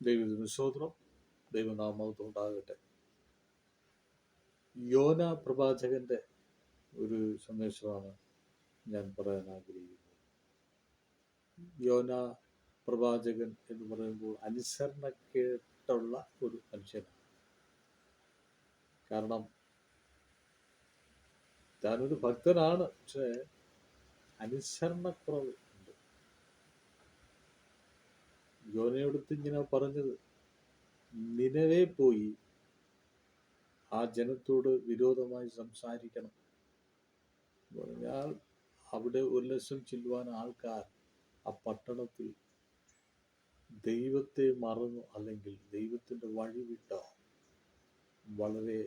ദൈവത്തിന് സ്തോത്രം. ദൈവനാമത്തിൽ ഉണ്ടാകട്ടെ. യോന പ്രവാചകന്റെ ഒരു സന്ദേശമാണ് ഞാൻ പറയാൻ ആഗ്രഹിക്കുന്നത്. യോന പ്രവാചകൻ എന്ന് പറയുമ്പോൾ അനുസരണക്കേട്ടുള്ള ഒരു മനുഷ്യനാണ്. കാരണം താനൊരു ഭക്തനാണ്, പക്ഷെ അനുസരണക്കുറവ് ഉണ്ട്. യോനയോടുത്ത് ഇങ്ങനെ പറഞ്ഞത്, നിനവേ പോയി ആ ജനത്തോട് വിരോധമായി സംസാരിക്കണം എന്ന് പറഞ്ഞാൽ, അവിടെ 1,00,000 ചെല്ലുവാൻ ആൾക്കാർ ആ പട്ടണത്തിൽ ദൈവത്തെ മറന്നു, അല്ലെങ്കിൽ ദൈവത്തിൻ്റെ വഴി വിട്ട വളരെ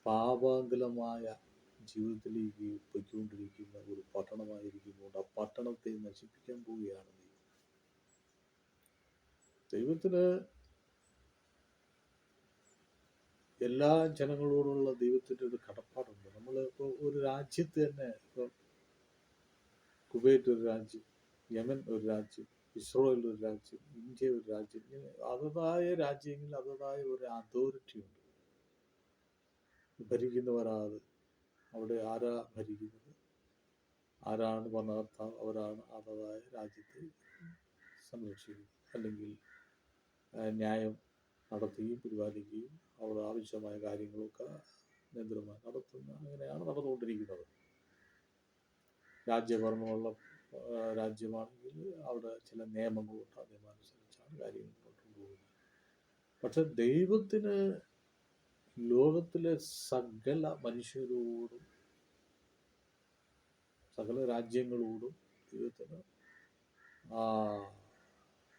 പാപാകുലമായ ജീവിതത്തിലേക്ക് പൊയ്ക്കൊണ്ടിരിക്കുന്ന ഒരു പട്ടണമായിരിക്കുമ്പോൾ ആ പട്ടണത്തെ നശിപ്പിക്കാൻ പോവുകയാണ് ദൈവത്തിന് എല്ലാ ജനങ്ങളോടുള്ള ദൈവത്തിൻ്റെ ഒരു കടപ്പാടുണ്ട്. നമ്മൾ ഇപ്പോൾ ഒരു രാജ്യത്ത് തന്നെ, ഇപ്പോൾ കുവൈറ്റ് ഒരു രാജ്യം, യമൻ ഒരു രാജ്യം, ഇസ്രായേൽ ഒരു രാജ്യം, ഇന്ത്യ ഒരു രാജ്യം, ഇങ്ങനെ അതതായ രാജ്യങ്ങളിൽ അതതായ ഒരു അതോറിറ്റി ഉണ്ട്. ഭരിക്കുന്നവരാത് അവിടെ ആരാ ഭരിക്കുന്നത്, ആരാണ് ഭരണകർത്താവ്, അവരാണ് അതതായ രാജ്യത്തെ സംരക്ഷിക്കുന്നത്, അല്ലെങ്കിൽ ന്യായം നടത്തുകയും പരിപാലിക്കുകയും അവിടെ ആവശ്യമായ കാര്യങ്ങളൊക്കെ നിയന്ത്രണമായി നടത്തുന്ന, അങ്ങനെയാണ് നടന്നുകൊണ്ടിരിക്കുന്നത്. രാജ്യഭരണമുള്ള രാജ്യമാണെങ്കിൽ അവിടെ ചില നിയമങ്ങളുണ്ട്, നിയമാനുസരിച്ചാണ് കാര്യങ്ങൾ കൊണ്ടുപോകുന്നത്. പക്ഷെ ദൈവത്തിന് ലോകത്തിലെ സകല മനുഷ്യരോടും സകല രാജ്യങ്ങളോടും ദൈവത്തിന്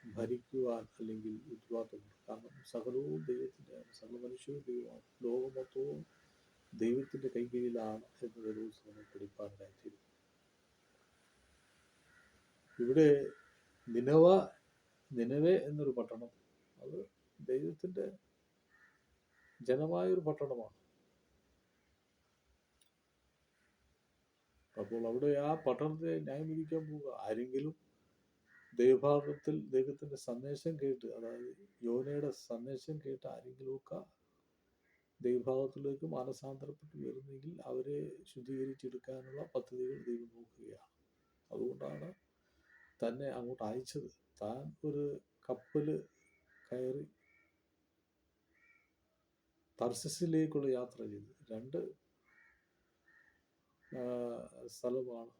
ഭരിക്കുവാൻ അല്ലെങ്കിൽ ഉത്തരവാദിത്തമുണ്ട്. കാരണം സകലവും ദൈവത്തിൻ്റെ, സകല മനുഷ്യരും ദൈവമാണ്, ലോകം മൊത്തവും ദൈവത്തിൻ്റെ കൈകീഴിലാണ് എന്ന് ദിവസം പഠിപ്പാനായിത്തീരും. ഇവിടെ നിനവേ എന്നൊരു പട്ടണം, അത് ദൈവത്തിൻ്റെ ജനമായൊരു പട്ടണമാണ്. അപ്പോൾ അവിടെ ആ പട്ടണത്തെ ന്യായം വിധിക്കാൻ പോവുക. ആരെങ്കിലും ദൈവഭാഗത്തിൽ ദൈവത്തിൻ്റെ സന്ദേശം കേട്ട്, അതായത് യോനയുടെ സന്ദേശം കേട്ട് ആരെങ്കിലുമൊക്കെ ദൈവഭാഗത്തിലേക്ക് മാനസാന്തരപ്പെട്ട് വരുന്നെങ്കിൽ അവരെ ശുദ്ധീകരിച്ചെടുക്കാനുള്ള പദ്ധതികൾ ദൈവം നോക്കുകയാണ്. അതുകൊണ്ടാണ് തന്നെ അങ്ങോട്ട് അയച്ചത്. താൻ ഒരു കപ്പൽ കയറി തർശിസിലേക്കുള്ള യാത്ര ചെയ്തു. 2 സ്ഥലമാണ്.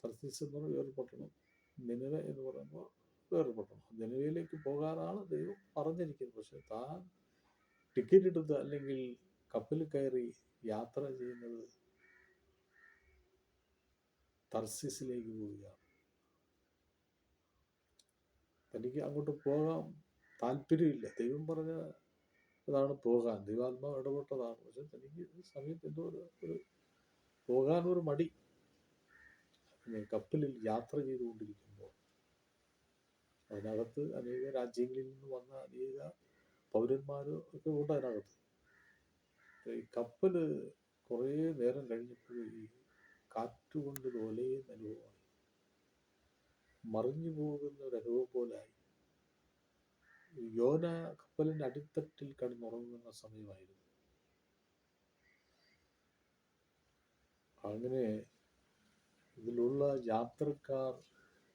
തർശീസ് എന്ന് പറയുന്ന വേറൊരു പട്ടണം, നിനവ എന്ന് പറയുമ്പോൾ വേറൊരു പട്ടണം. നിനവയിലേക്ക് പോകാനാണ് ദൈവം പറഞ്ഞിരിക്കുന്നത്. പക്ഷെ താൻ ടിക്കറ്റ് എടുത്ത് അല്ലെങ്കിൽ കപ്പൽ കയറി യാത്ര ചെയ്യുന്നത് തർശീസിലേക്ക് പോവുകയാണ്. തനിക്ക് അങ്ങോട്ട് പോകാൻ താല്പര്യമില്ല. ദൈവം പറഞ്ഞ അതാണ് പോകാൻ, ദൈവാത്മാവ് ഇടപെട്ടതാണ്. പക്ഷെ തനിക്ക് സമയത്ത് എന്തോ ഒരു പോകാനൊരു മടി. കപ്പലിൽ യാത്ര ചെയ്തുകൊണ്ടിരിക്കുമ്പോൾ അതിനകത്ത് അനേക രാജ്യങ്ങളിൽ നിന്ന് വന്ന അനേക പൗരന്മാരും ഒക്കെ ഉണ്ട് അതിനകത്ത്. ഈ കപ്പൽ കുറേ നേരം കഴിഞ്ഞപ്പോൾ ഈ കാറ്റുകൊണ്ട് ഒലയുന്ന അനുഭവമായി, മറിഞ്ഞു പോകുന്ന ഒരു അനുഭവം പോലായി. യോന കപ്പലിൻ്റെ അടിത്തട്ടിൽ കിടന്നുറങ്ങുന്ന സമയമായിരുന്നു. അങ്ങനെ ഇതിലുള്ള യാത്രക്കാർ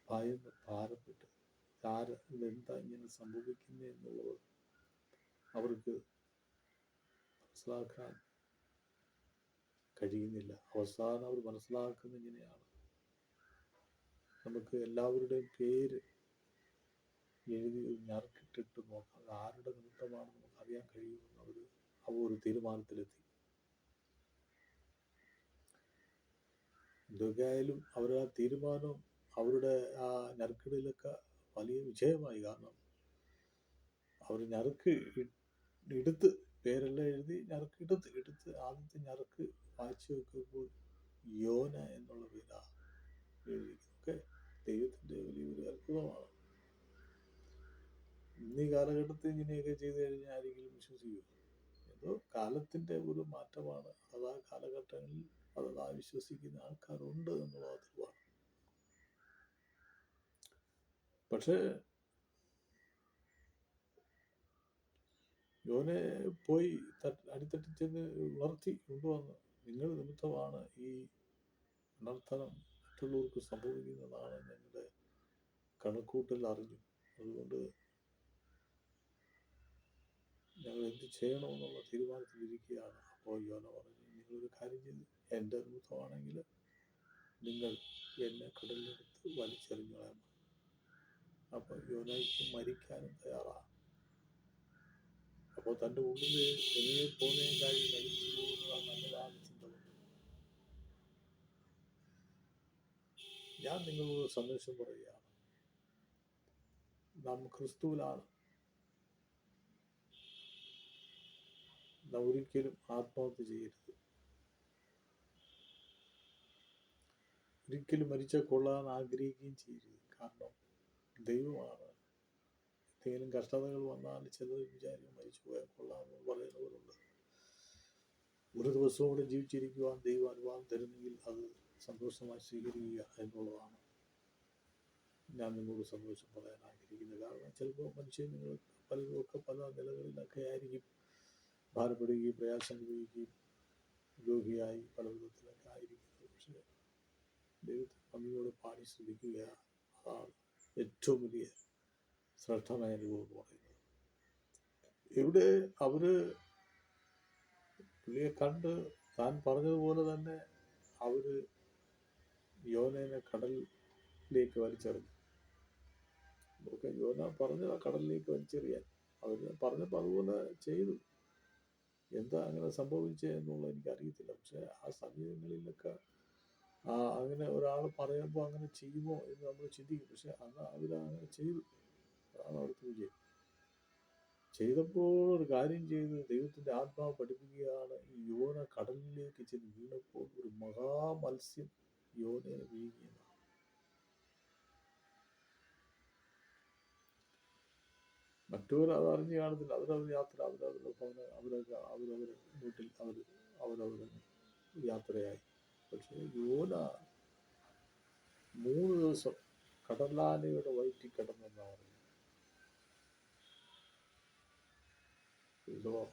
ഭയന്ന് ഭാരപ്പെട്ടു. ഇതെന്താ ഇങ്ങനെ സംഭവിക്കുന്നത് എന്നുള്ളത് അവർക്ക് മനസ്സിലാക്കാൻ കഴിയുന്നില്ല. അവസാനം അവർ മനസ്സിലാക്കുന്നത് ഇങ്ങനെയാണ്: നമുക്ക് എല്ലാവരുടെയും പേര് എഴുതി ഒരു ഞറുക്കിട്ടിട്ട് നോക്കാം, അത് ആരുടെ നിമിത്തമാണ് നമുക്ക് അറിയാൻ കഴിയുമെന്ന് അവർ ഒരു തീരുമാനത്തിലെത്തി. എന്തൊക്കെയായാലും അവർ ആ തീരുമാനം, അവരുടെ ആ ഞറുക്കിടലൊക്കെ വലിയ വിജയമായി. കാരണം അവർ ഞറുക്ക് എടുത്ത്, പേരെല്ലാം എഴുതി ഞറുക്ക് എടുത്ത് ആദ്യത്തെ ഞറുക്ക് വായിച്ചു നോക്കുമ്പോൾ യോന എന്നുള്ള പേരാ എഴുതിയിരിക്കുന്നത്. ദൈവത്തിൻ്റെ വലിയൊരു അത്ഭുതമാണ്. ഇന്നീ കാലഘട്ടത്തിൽ ഇങ്ങനെയൊക്കെ ചെയ്തു കഴിഞ്ഞാൽ ആരെങ്കിലും വിശ്വസിക്കുമോ? എന്തോ കാലത്തിൻ്റെ ഒരു മാറ്റമാണ്. അതാ കാലഘട്ടങ്ങളിൽ അതാ വിശ്വസിക്കുന്ന ആൾക്കാരുണ്ട് എന്നുള്ള തെളിവാണ്. പക്ഷേ യോനെ പോയി അടിത്തട്ടിൽ ചെന്ന് ഉണർത്തി കൊണ്ടുവന്ന്, നിങ്ങൾ നിമിത്തമാണ് ഈ അനർത്ഥനം മറ്റുള്ളവർക്ക് സംഭവിക്കുന്നതാണ് ഞങ്ങളുടെ കണക്കൂട്ടൽ അറിഞ്ഞു. അതുകൊണ്ട് ഞങ്ങൾ എന്ത് ചെയ്യണമെന്നുള്ള തീരുമാനത്തിലിരിക്കുകയാണ്. അപ്പോൾ യോന പറഞ്ഞു, നിങ്ങളൊരു കാര്യം ചെയ്തു, എൻ്റെ നിമിത്തമാണെങ്കിൽ നിങ്ങൾ എന്നെ കടലിലെടുത്ത് വലിച്ചെറിഞ്ഞോളാം. അപ്പോൾ യോനയ്ക്ക് മരിക്കാനും തയ്യാറാണ്. അപ്പോൾ തൻ്റെ ഉള്ളിൽ എങ്ങനെ പോകുന്നതിന് കാര്യം മരിച്ചു പോകുന്നതാണ് നല്ലതാണ് ചിന്ത കൊണ്ട്. ഞാൻ നിങ്ങളോട് സന്ദേശം പറയുകയാണ്, നാം ക്രിസ്തുവിലാണ്. നാം ഒരിക്കലും ആത്മഹത്യ ചെയ്യരുത്. ഒരിക്കലും മരിച്ചാൽ കൊള്ളാൻ ആഗ്രഹിക്കുകയും ചെയ്യരുത്. കാരണം ദൈവമാണ്. എന്തെങ്കിലും കഷ്ടതകൾ വന്നാൽ ചിലർ വിചാരിക്കും മരിച്ചു പോയാൽ കൊള്ളാമെന്ന് പറയുന്നവരുണ്ട്. ഒരു ദിവസവും കൂടെ ജീവിച്ചിരിക്കുവാൻ ദൈവം അനുവാദം തരുന്നെങ്കിൽ അത് സന്തോഷമായി സ്വീകരിക്കുക എന്നുള്ളതാണ് ഞാൻ നിങ്ങളോട് സന്തോഷം പറയാൻ ആഗ്രഹിക്കുന്നത്. കാരണം ചിലപ്പോൾ മനുഷ്യൻ നിങ്ങൾ പലരുമൊക്കെ പല നിലകളിലൊക്കെ ആയിരിക്കും ഭാരപ്പെടുകയും പ്രയാസം അനുഭവിക്കുകയും രോഗിയായി പല വിധത്തിലൊക്കെ ആയിരിക്കുന്നത്. പക്ഷേ ദൈവത്തെ നന്ദിയോട് പാടി ശ്രദ്ധിക്കുക, അതാണ് ഏറ്റവും വലിയ ശ്രദ്ധമായ അനുഭവം എന്ന് പറയുന്നത്. ഇവിടെ അവര് പുള്ളിയെ കണ്ട് താൻ പറഞ്ഞതുപോലെ തന്നെ അവര് യോനേനെ കടലിലേക്ക് വലിച്ചെറിഞ്ഞു. ഓക്കെ, യോന പറഞ്ഞത് കടലിലേക്ക് വലിച്ചെറിയാൻ. അവര് പറഞ്ഞപ്പോൾ അതുപോലെ ചെയ്തു. എന്താ അങ്ങനെ സംഭവിച്ചത് എന്നുള്ളത് എനിക്കറിയത്തില്ല. പക്ഷെ ആ സമയങ്ങളിലൊക്കെ അങ്ങനെ ഒരാൾ പറയുമ്പോൾ അങ്ങനെ ചെയ്യുമോ എന്ന് നമ്മൾ ചിന്തിക്കും. പക്ഷെ അന്ന് അവരങ്ങനെ ചെയ്തു. അതാണ് അവിടുത്തെ വിജയം. ചെയ്തപ്പോൾ ഒരു കാര്യം ചെയ്ത് ദൈവത്തിൻ്റെ ആത്മാവ് പഠിപ്പിക്കുകയാണ്. ഈ യോന കടലിലേക്ക് ചെന്ന് വീണപ്പോൾ ഒരു മഹാമത്സ്യം യോനയെ വീഴുകയാണ്. മറ്റവർ അത് അറിഞ്ഞു കാണത്തില്ല. അവരവർ യാത്ര, അവരവരുടെ വീട്ടിൽ അവരവർ യാത്രയായി. പക്ഷേ യോന 3 ദിവസം കടലാനയുടെ വയറ്റിൽ കിടന്നെന്നാണ് പറയുന്നത്.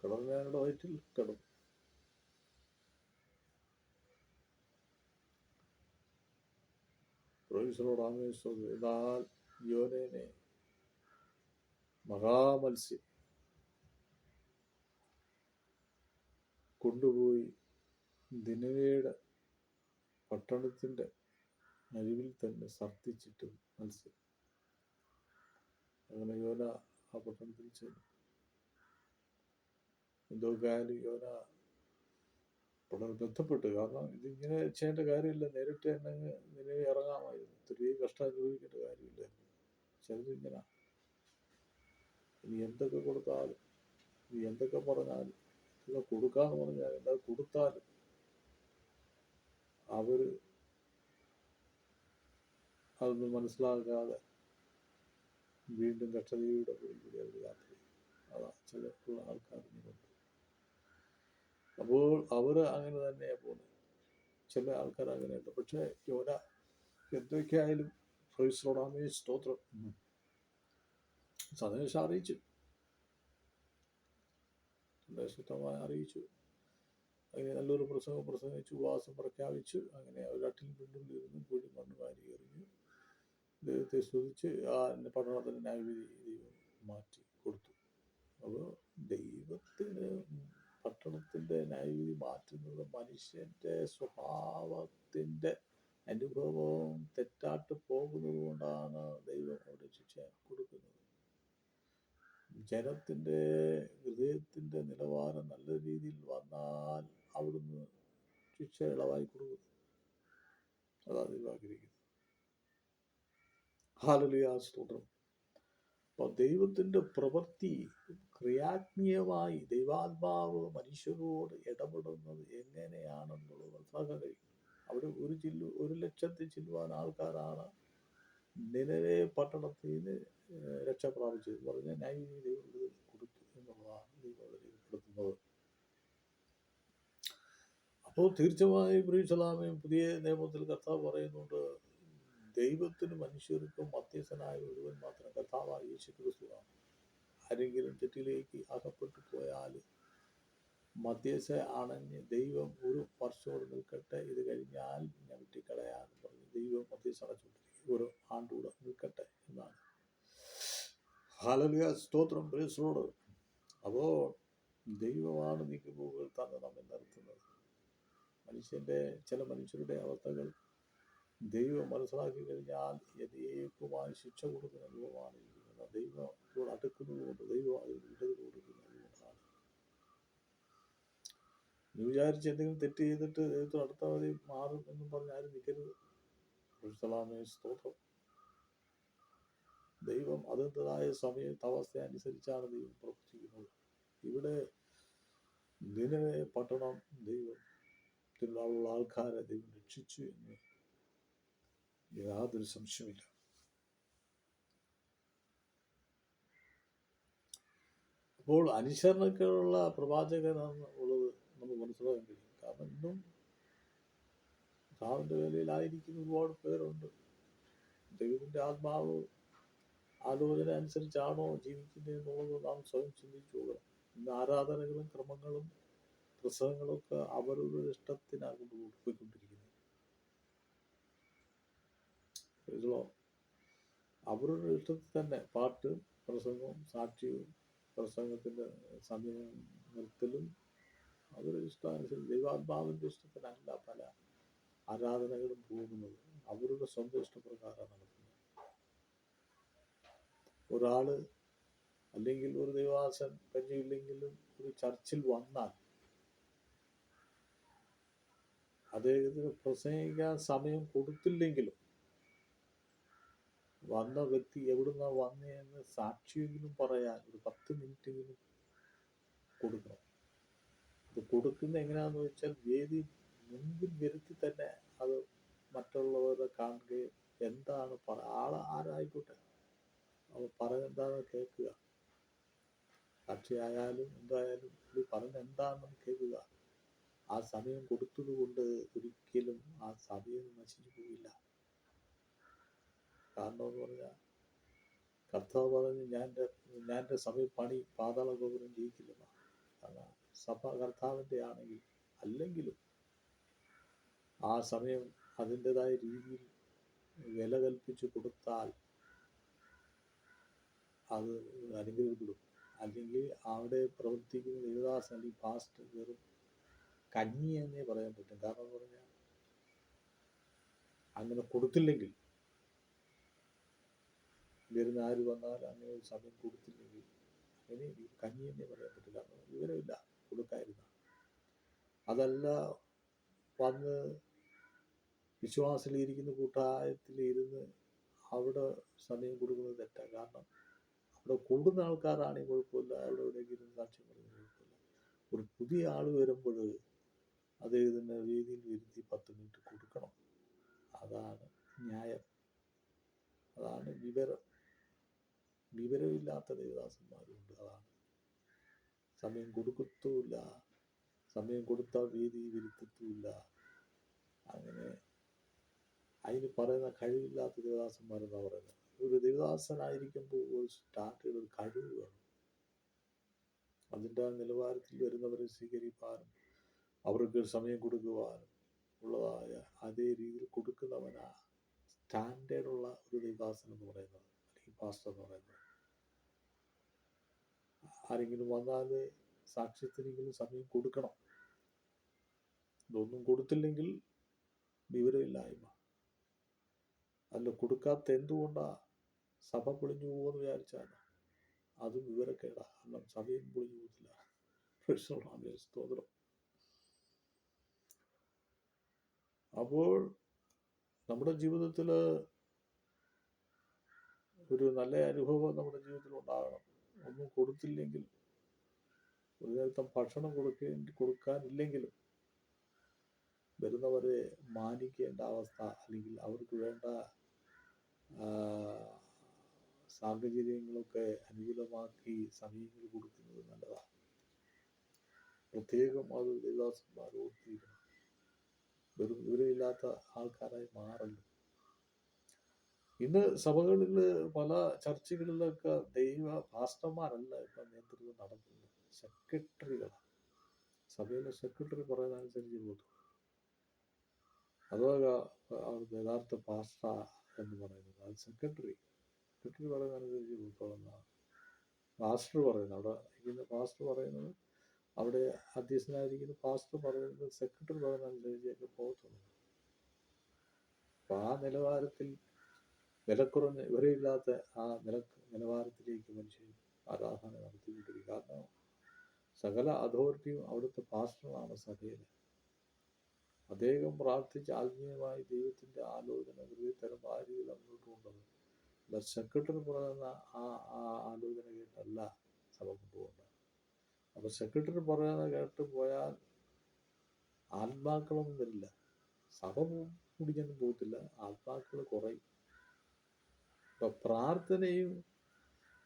കടലാനയുടെ വയറ്റിൽ കിടന്നു. എന്നാൽ യോനേനെ മഹാമത്സ്യം കൊണ്ടുപോയി നിനവയുടെ പട്ടണത്തിൻ്റെ അരികിൽ തന്നെ സർത്തിച്ചിട്ട് മത്സ്യം. അങ്ങനെ യോന ആ പട്ടണത്തിൽ ചെന്നു. എന്തോ കാര്യം യോന വളരെ ബന്ധപ്പെട്ട്. കാരണം ഇതിങ്ങനെ ചെയ്യേണ്ട കാര്യമില്ല, നേരിട്ട് തന്നെ നിലവിൽ ഇറങ്ങാമായിരുന്നു. ഒത്തിരി കഷ്ടം അനുഭവിക്കേണ്ട കാര്യമില്ലായിരുന്നു. ചിലതിങ്ങനെ ഇനി എന്തൊക്കെ കൊടുത്താലും, ഇനി എന്തൊക്കെ പറഞ്ഞാലും, ഇതൊക്കെ കൊടുക്കാന്ന് പറഞ്ഞാൽ എന്താ കൊടുത്താലും അവർ അതൊന്നും മനസ്സിലാക്കാതെ വീണ്ടും കഷ്ടതയുടെ കൂടി അവർ യാത്ര ചെയ്യും. അതാ ചില ആൾക്കാർ ഇങ്ങനെയുണ്ട്. അപ്പോൾ അവർ അങ്ങനെ തന്നെയാണ് പോകുന്നത്. ചില ആൾക്കാർ അങ്ങനെയുണ്ട്. പക്ഷേ യോന എന്തൊക്കെയായാലും സ്തോത്രം സന്ദേശം അറിയിച്ചു, സന്ദേശമായി അറിയിച്ചു. അങ്ങനെ നല്ലൊരു പ്രസംഗം പ്രസംഗിച്ചു, ഉപവാസം പ്രഖ്യാപിച്ചു. അങ്ങനെ ഒരു അട്ടിൽ പിന്നിലിരുന്ന് കൂടി മണ്ണ് വാരി എറിഞ്ഞു. ദൈവത്തെ സ്തുതിച്ച് ആ പഠനത്തിന് ന്യായവിധി ദൈവം മാറ്റി കൊടുത്തു. അപ്പോൾ ദൈവത്തിന് പട്ടണത്തിൻ്റെ ന്യായവിധി മാറ്റുന്നത് മനുഷ്യൻ്റെ സ്വഭാവത്തിൻ്റെ അനുഭവം തെറ്റാട്ട് പോകുന്നത് കൊണ്ടാണ് ദൈവം അവിടെ ശിക്ഷ കൊടുക്കുന്നത്. ജനത്തിൻ്റെ ഹൃദയത്തിൻ്റെ നിലവാരം നല്ല രീതിയിൽ വന്നാൽ അവിടുന്ന് ശിക്ഷ ഇളവായി കൊടുക്കുന്നു. അതാണ് ദൈവം ആഗ്രഹിക്കുന്നത്. ഹല്ലേലൂയ, സ്തോത്രം. അപ്പോൾ ദൈവത്തിൻ്റെ പ്രവൃത്തി ക്രിയാത്മകമായി ദൈവാത്മാവ് മനുഷ്യരോട് ഇടപെടുന്നത് എങ്ങനെയാണെന്നുള്ളത് മനസ്സിലാക്കാൻ കഴിയും. അവിടെ 1,00,000 ചില്ലുവാൻ ആൾക്കാരാണ് നിലവെ പട്ടണത്തിൽ നിന്ന് രക്ഷ പ്രാപിച്ചത് പറഞ്ഞ ന്യായവിധി ദൈവം കൊടുത്തു എന്നുള്ളതാണ് ദൈവം രേഖപ്പെടുത്തുന്നത്. അപ്പോൾ തീർച്ചയായും പുതിയ നിയമത്തിൽ കർത്താവ് പറയുന്നുണ്ട്, ദൈവത്തിനും മനുഷ്യർക്കും മധ്യസ്ഥനായ ഒരുവൻ മാത്രം കർത്താവായ യേശു ക്രിസ്തുവാണ്. ആരെങ്കിലും തെറ്റിലേക്ക് അകപ്പെട്ടു പോയാൽ മധ്യസ്ഥ അണഞ്ഞ് ദൈവം ഒരു വർഷത്തോട് നിൽക്കട്ടെ, ഇത് കഴിഞ്ഞാൽ ഞെട്ടിക്കളയാന്ന് പറഞ്ഞ് ദൈവം മധ്യസ്ഥ അടച്ചുകൊണ്ടിരിക്കും. ഒരു ആണ്ടൂടെ നിൽക്കട്ടെ എന്നാണ്. ഹല്ലേലൂയ, സ്തോത്രം, പ്രൈസ് ദി ലോർഡ്. അപ്പോൾ ദൈവമാണ് നീക്കുപോകുകൾ തന്ന് നമ്മെ നിർത്തുന്നത്. ചില മനുഷ്യരുടെ അവസ്ഥകൾ ദൈവം മനസ്സിലാക്കി കഴിഞ്ഞാൽ യഥേക്കുമായി ശിക്ഷ കൊടുക്കുന്ന ദൈവമാണ് ഇരിക്കുന്നത്. ദൈവത്തോട് അടുക്കുന്നത് കൊണ്ട് ദൈവം അതിന് വിടുതൽ കൊടുക്കുന്നത് കൊണ്ടാണ്. നീ വിചാരിച്ച് എന്തെങ്കിലും തെറ്റ് ചെയ്തിട്ട് ദൈവത്തോട് അടുത്ത മതി മാറും എന്നും പറഞ്ഞ് ആരും നിൽക്കരുത്. സ്തോത്രം. ദൈവം അതിൻ്റെതായ സമയത്ത് അവസ്ഥ അനുസരിച്ചാണ് ദൈവം പ്രവർത്തിക്കുന്നത്. ഇവിടെ നിനവെ പട്ടണം ദൈവത്തിലുള്ള ആൾക്കാരെ ദൈവം രക്ഷിച്ചു എന്ന് യാതൊരു സംശയമില്ല. അപ്പോൾ അനുസരണക്കുള്ള പ്രവാചകനാണ് ഉള്ളത് നമുക്ക് മനസ്സിലാക്കാൻ കഴിയും. കാരണം ഇന്നും കർത്താവിൻ്റെ വേലയിലായിരിക്കുന്ന ഒരുപാട് പേരുണ്ട്. ദൈവത്തിൻ്റെ ആത്മാവ് ആലോചന അനുസരിച്ചാണോ ജീവിക്കുന്നത് എന്നുള്ളത് നാം സ്വയം ചിന്തിച്ചു പോകണം. ഇന്ന് ആരാധനകളും ക്രമങ്ങളും പ്രസംഗങ്ങളും ഒക്കെ അവരുടെ ഇഷ്ടത്തിനാണ് കൊണ്ടുപോയിക്കൊണ്ടിരിക്കുന്നത്. അവരുടെ ഇഷ്ടത്തിൽ തന്നെ പാട്ട്, പ്രസംഗവും സാക്ഷ്യവും പ്രസംഗത്തിൻ്റെ സമയം നിർത്തലും അവരുടെ ഇഷ്ടാനുസരിച്ച് ദൈവാത്മാവിൻ്റെ ഇഷ്ടത്തിനല്ല പല ആരാധനകളും പോകുന്നത്. അവരുടെ സ്വന്തം ഇഷ്ടപ്രകാരമാണ് നടക്കുന്നത്. ഒരാള് അല്ലെങ്കിൽ ഒരു ദൈവാസൻ പരിചയമില്ലെങ്കിലും ഒരു ചർച്ചിൽ വന്നാൽ അദ്ദേഹത്തിന് പ്രസംഗിക്കാൻ സമയം കൊടുത്തില്ലെങ്കിലും വന്ന വ്യക്തി എവിടുന്ന വന്നതെന്ന് സാക്ഷിയെങ്കിലും പറയാൻ ഒരു 10 മിനിറ്റെങ്കിലും കൊടുക്കണം. അത് കൊടുക്കുന്ന എങ്ങനെയാണെന്ന് വെച്ചാൽ വേദി മുൻപിൽ വരുത്തി തന്നെ അത് മറ്റുള്ളവരെ കാണുകയും എന്താണ് ആരായിക്കോട്ടെ അവർ പറയുന്നതെന്താണെന്ന് കേൾക്കുക. സാക്ഷിയായാലും എന്തായാലും ഇത് പറഞ്ഞ എന്താണെന്ന് കേൾക്കുക. ആ സമയം കൊടുത്തത് കൊണ്ട് ഒരിക്കലും ആ സമയം നശിച്ചു പോയില്ല. കാരണം എന്ന് പറഞ്ഞാൽ കർത്താവ് പറഞ്ഞ് ഞാൻ എൻ്റെ സമയം പണി പാതാള ഗോപുരം ജയിക്കില്ലെന്ന. കാരണം സഭ കർത്താവിൻ്റെ ആണെങ്കിൽ അല്ലെങ്കിലും ആ സമയം അതിൻ്റെതായ രീതിയിൽ വില കൽപ്പിച്ച് കൊടുത്താൽ അത് അനുഗ്രഹിക്കപ്പെടും. അല്ലെങ്കിൽ അവിടെ പ്രവർത്തിക്കുന്ന ദേവദാസൻ അല്ലെങ്കിൽ പാസ്റ്റർ വെറും കഞ്ഞി എന്നേ പറയാൻ പറ്റും. കാരണം എന്ന് പറഞ്ഞാൽ അങ്ങനെ കൊടുത്തില്ലെങ്കിൽ വരുന്ന ആര് വന്നാൽ അങ്ങനെ ഒരു സമയം കൊടുത്തില്ലെങ്കിൽ അങ്ങനെ കഞ്ഞി എന്നേ പറയാൻ പറ്റില്ല. കാരണം വിവരമില്ല കൊടുക്കാതിരുന്ന. അതല്ല വന്ന് വിശ്വാസത്തിലിരിക്കുന്ന കൂട്ടായത്തിലിരുന്ന് അവിടെ സമയം കൊടുക്കുന്നത് തെറ്റാണ്. കാരണം അവിടെ കൂടുന്ന ആൾക്കാരാണെങ്കിൽ കുഴപ്പമില്ല, അവിടെ എവിടെയെങ്കിലും സാക്ഷ്യം പറയുന്നത് കുഴപ്പമില്ല. ഒരു പുതിയ ആൾ വരുമ്പോൾ അദ്ദേഹത്തിൻ്റെ രീതിയിൽ വരുത്തി 10 മിനിറ്റ് കൊടുക്കണം. അതാണ് ന്യായം. അതാണ് വിവരം. വിവരമില്ലാത്ത ദേവദാസന്മാരുണ്ട്. അതാണ് സമയം കൊടുക്കത്തുമില്ല, സമയം കൊടുത്താൽ വേദി വരുത്തത്തുമില്ല. അങ്ങനെ അതിന് പറയുന്ന കഴിവില്ലാത്ത ദേവദാസന്മാരെന്നാണ് പറയുന്നത്. ഒരു ദേവദാസനായിരിക്കുമ്പോൾ ഒരു സ്റ്റാർട്ട് ചെയ്ത ഒരു കഴിവ് വേണം. അതിൻ്റെ നിലവാരത്തിൽ വരുന്നവരെ സ്വീകരിക്കാനും അവർക്ക് സമയം കൊടുക്കുവാനും ഉള്ളതായ അതേ രീതിയിൽ കൊടുക്കുന്നവനാ സ്റ്റാൻഡേർഡുള്ള ഒരു ദൈവദാസൻ എന്ന് പറയുന്നത്, അല്ലെങ്കിൽ പാസ്റ്റർ എന്ന് പറയുന്നത്. ആരെങ്കിലും വന്നാൽ സാക്ഷ്യത്തിനെങ്കിലും സമയം കൊടുക്കണം. ഇതൊന്നും കൊടുത്തില്ലെങ്കിൽ വിവരമില്ലായ്മ. അല്ല, കൊടുക്കാത്ത എന്തുകൊണ്ടാ സഭ പൊളിഞ്ഞു പോകുമെന്ന് വിചാരിച്ചാൽ അതും വിവരക്കേടാ. കാരണം സഭയും പൊളിഞ്ഞു പോകത്തില്ല. സ്തോത്രം. അപ്പോൾ നമ്മുടെ ജീവിതത്തിൽ ഒരു നല്ല അനുഭവം നമ്മുടെ ജീവിതത്തിൽ ഉണ്ടാകണം. ഒന്നും കൊടുത്തില്ലെങ്കിൽ, ഒരു നേരത്തെ ഭക്ഷണം കൊടുക്കാനില്ലെങ്കിലും വരുന്നവരെ മാനിക്കേണ്ട അവസ്ഥ, അല്ലെങ്കിൽ അവർക്ക് വേണ്ട സാഹചര്യങ്ങളൊക്കെ അനുകൂലമാക്കി സമയങ്ങൾ കൊടുക്കുന്നത് നല്ലതാണ്. പ്രത്യേകം അത് ദേവദാസന്മാർ ഓർത്തിരിക്കണം. വെറും വിവരമില്ലാത്ത ആൾക്കാരായി മാറല്ലോ. ഇന്ന് സഭകളിൽ പല ചർച്ചുകളിലൊക്കെ ദൈവ പാസ്റ്റർമാരല്ല ഇപ്പം നേതൃത്വം നടത്തുന്നത്, സെക്രട്ടറികളാണ്. സഭയിലെ സെക്രട്ടറി പറയുന്നതനുസരിച്ച് പോകും. അതുപോലെ അവിടുത്തെ യഥാർത്ഥ പാസ്റ്റർ എന്ന് പറയുന്നത് അത് സെക്രട്ടറി പറയുന്നതനുസരിച്ച് പോകുന്നതാണ്. പാസ്റ്റർ പറയുന്നത് അവിടെ ഇരിക്കുന്ന പാസ്റ്റർ പറയുന്നത്, അവിടെ അധ്യക്ഷനായിരിക്കുന്ന പാസ്റ്റർ പറയുന്നത് സെക്രട്ടറി പറയുന്നതനുസരിച്ചൊക്കെ പോകത്തുള്ളൂ. അപ്പം ആ നിലവാരത്തിൽ വിലക്കുറഞ്ഞ ഇവരില്ലാത്ത ആ നിലവാരത്തിലേക്ക് മനുഷ്യൻ ആരാധന നടത്തിക്കൊണ്ടിരിക്കും. കാരണം സകല അതോറിറ്റിയും അവിടുത്തെ പാസ്റ്ററാണ് സഭയിൽ. അദ്ദേഹം പ്രാർത്ഥിച്ച് ആത്മീയമായി ദൈവത്തിൻ്റെ ആലോചന ഹൃദയതരം ആ രീതിയിൽ അങ്ങോട്ട് കൊണ്ടുവന്നു. അല്ല സെക്രട്ടറി പറയുന്ന ആ ആ ആലോചന കേട്ടല്ല സഭ കൊണ്ടുപോകേണ്ടത്. അപ്പോൾ സെക്രട്ടറി പറയുന്ന കേട്ട് പോയാൽ ആത്മാക്കളൊന്നും വരില്ല, സഭ കുടിക്കാനും പോകത്തില്ല, ആത്മാക്കൾ കുറയും. അപ്പം പ്രാർത്ഥനയും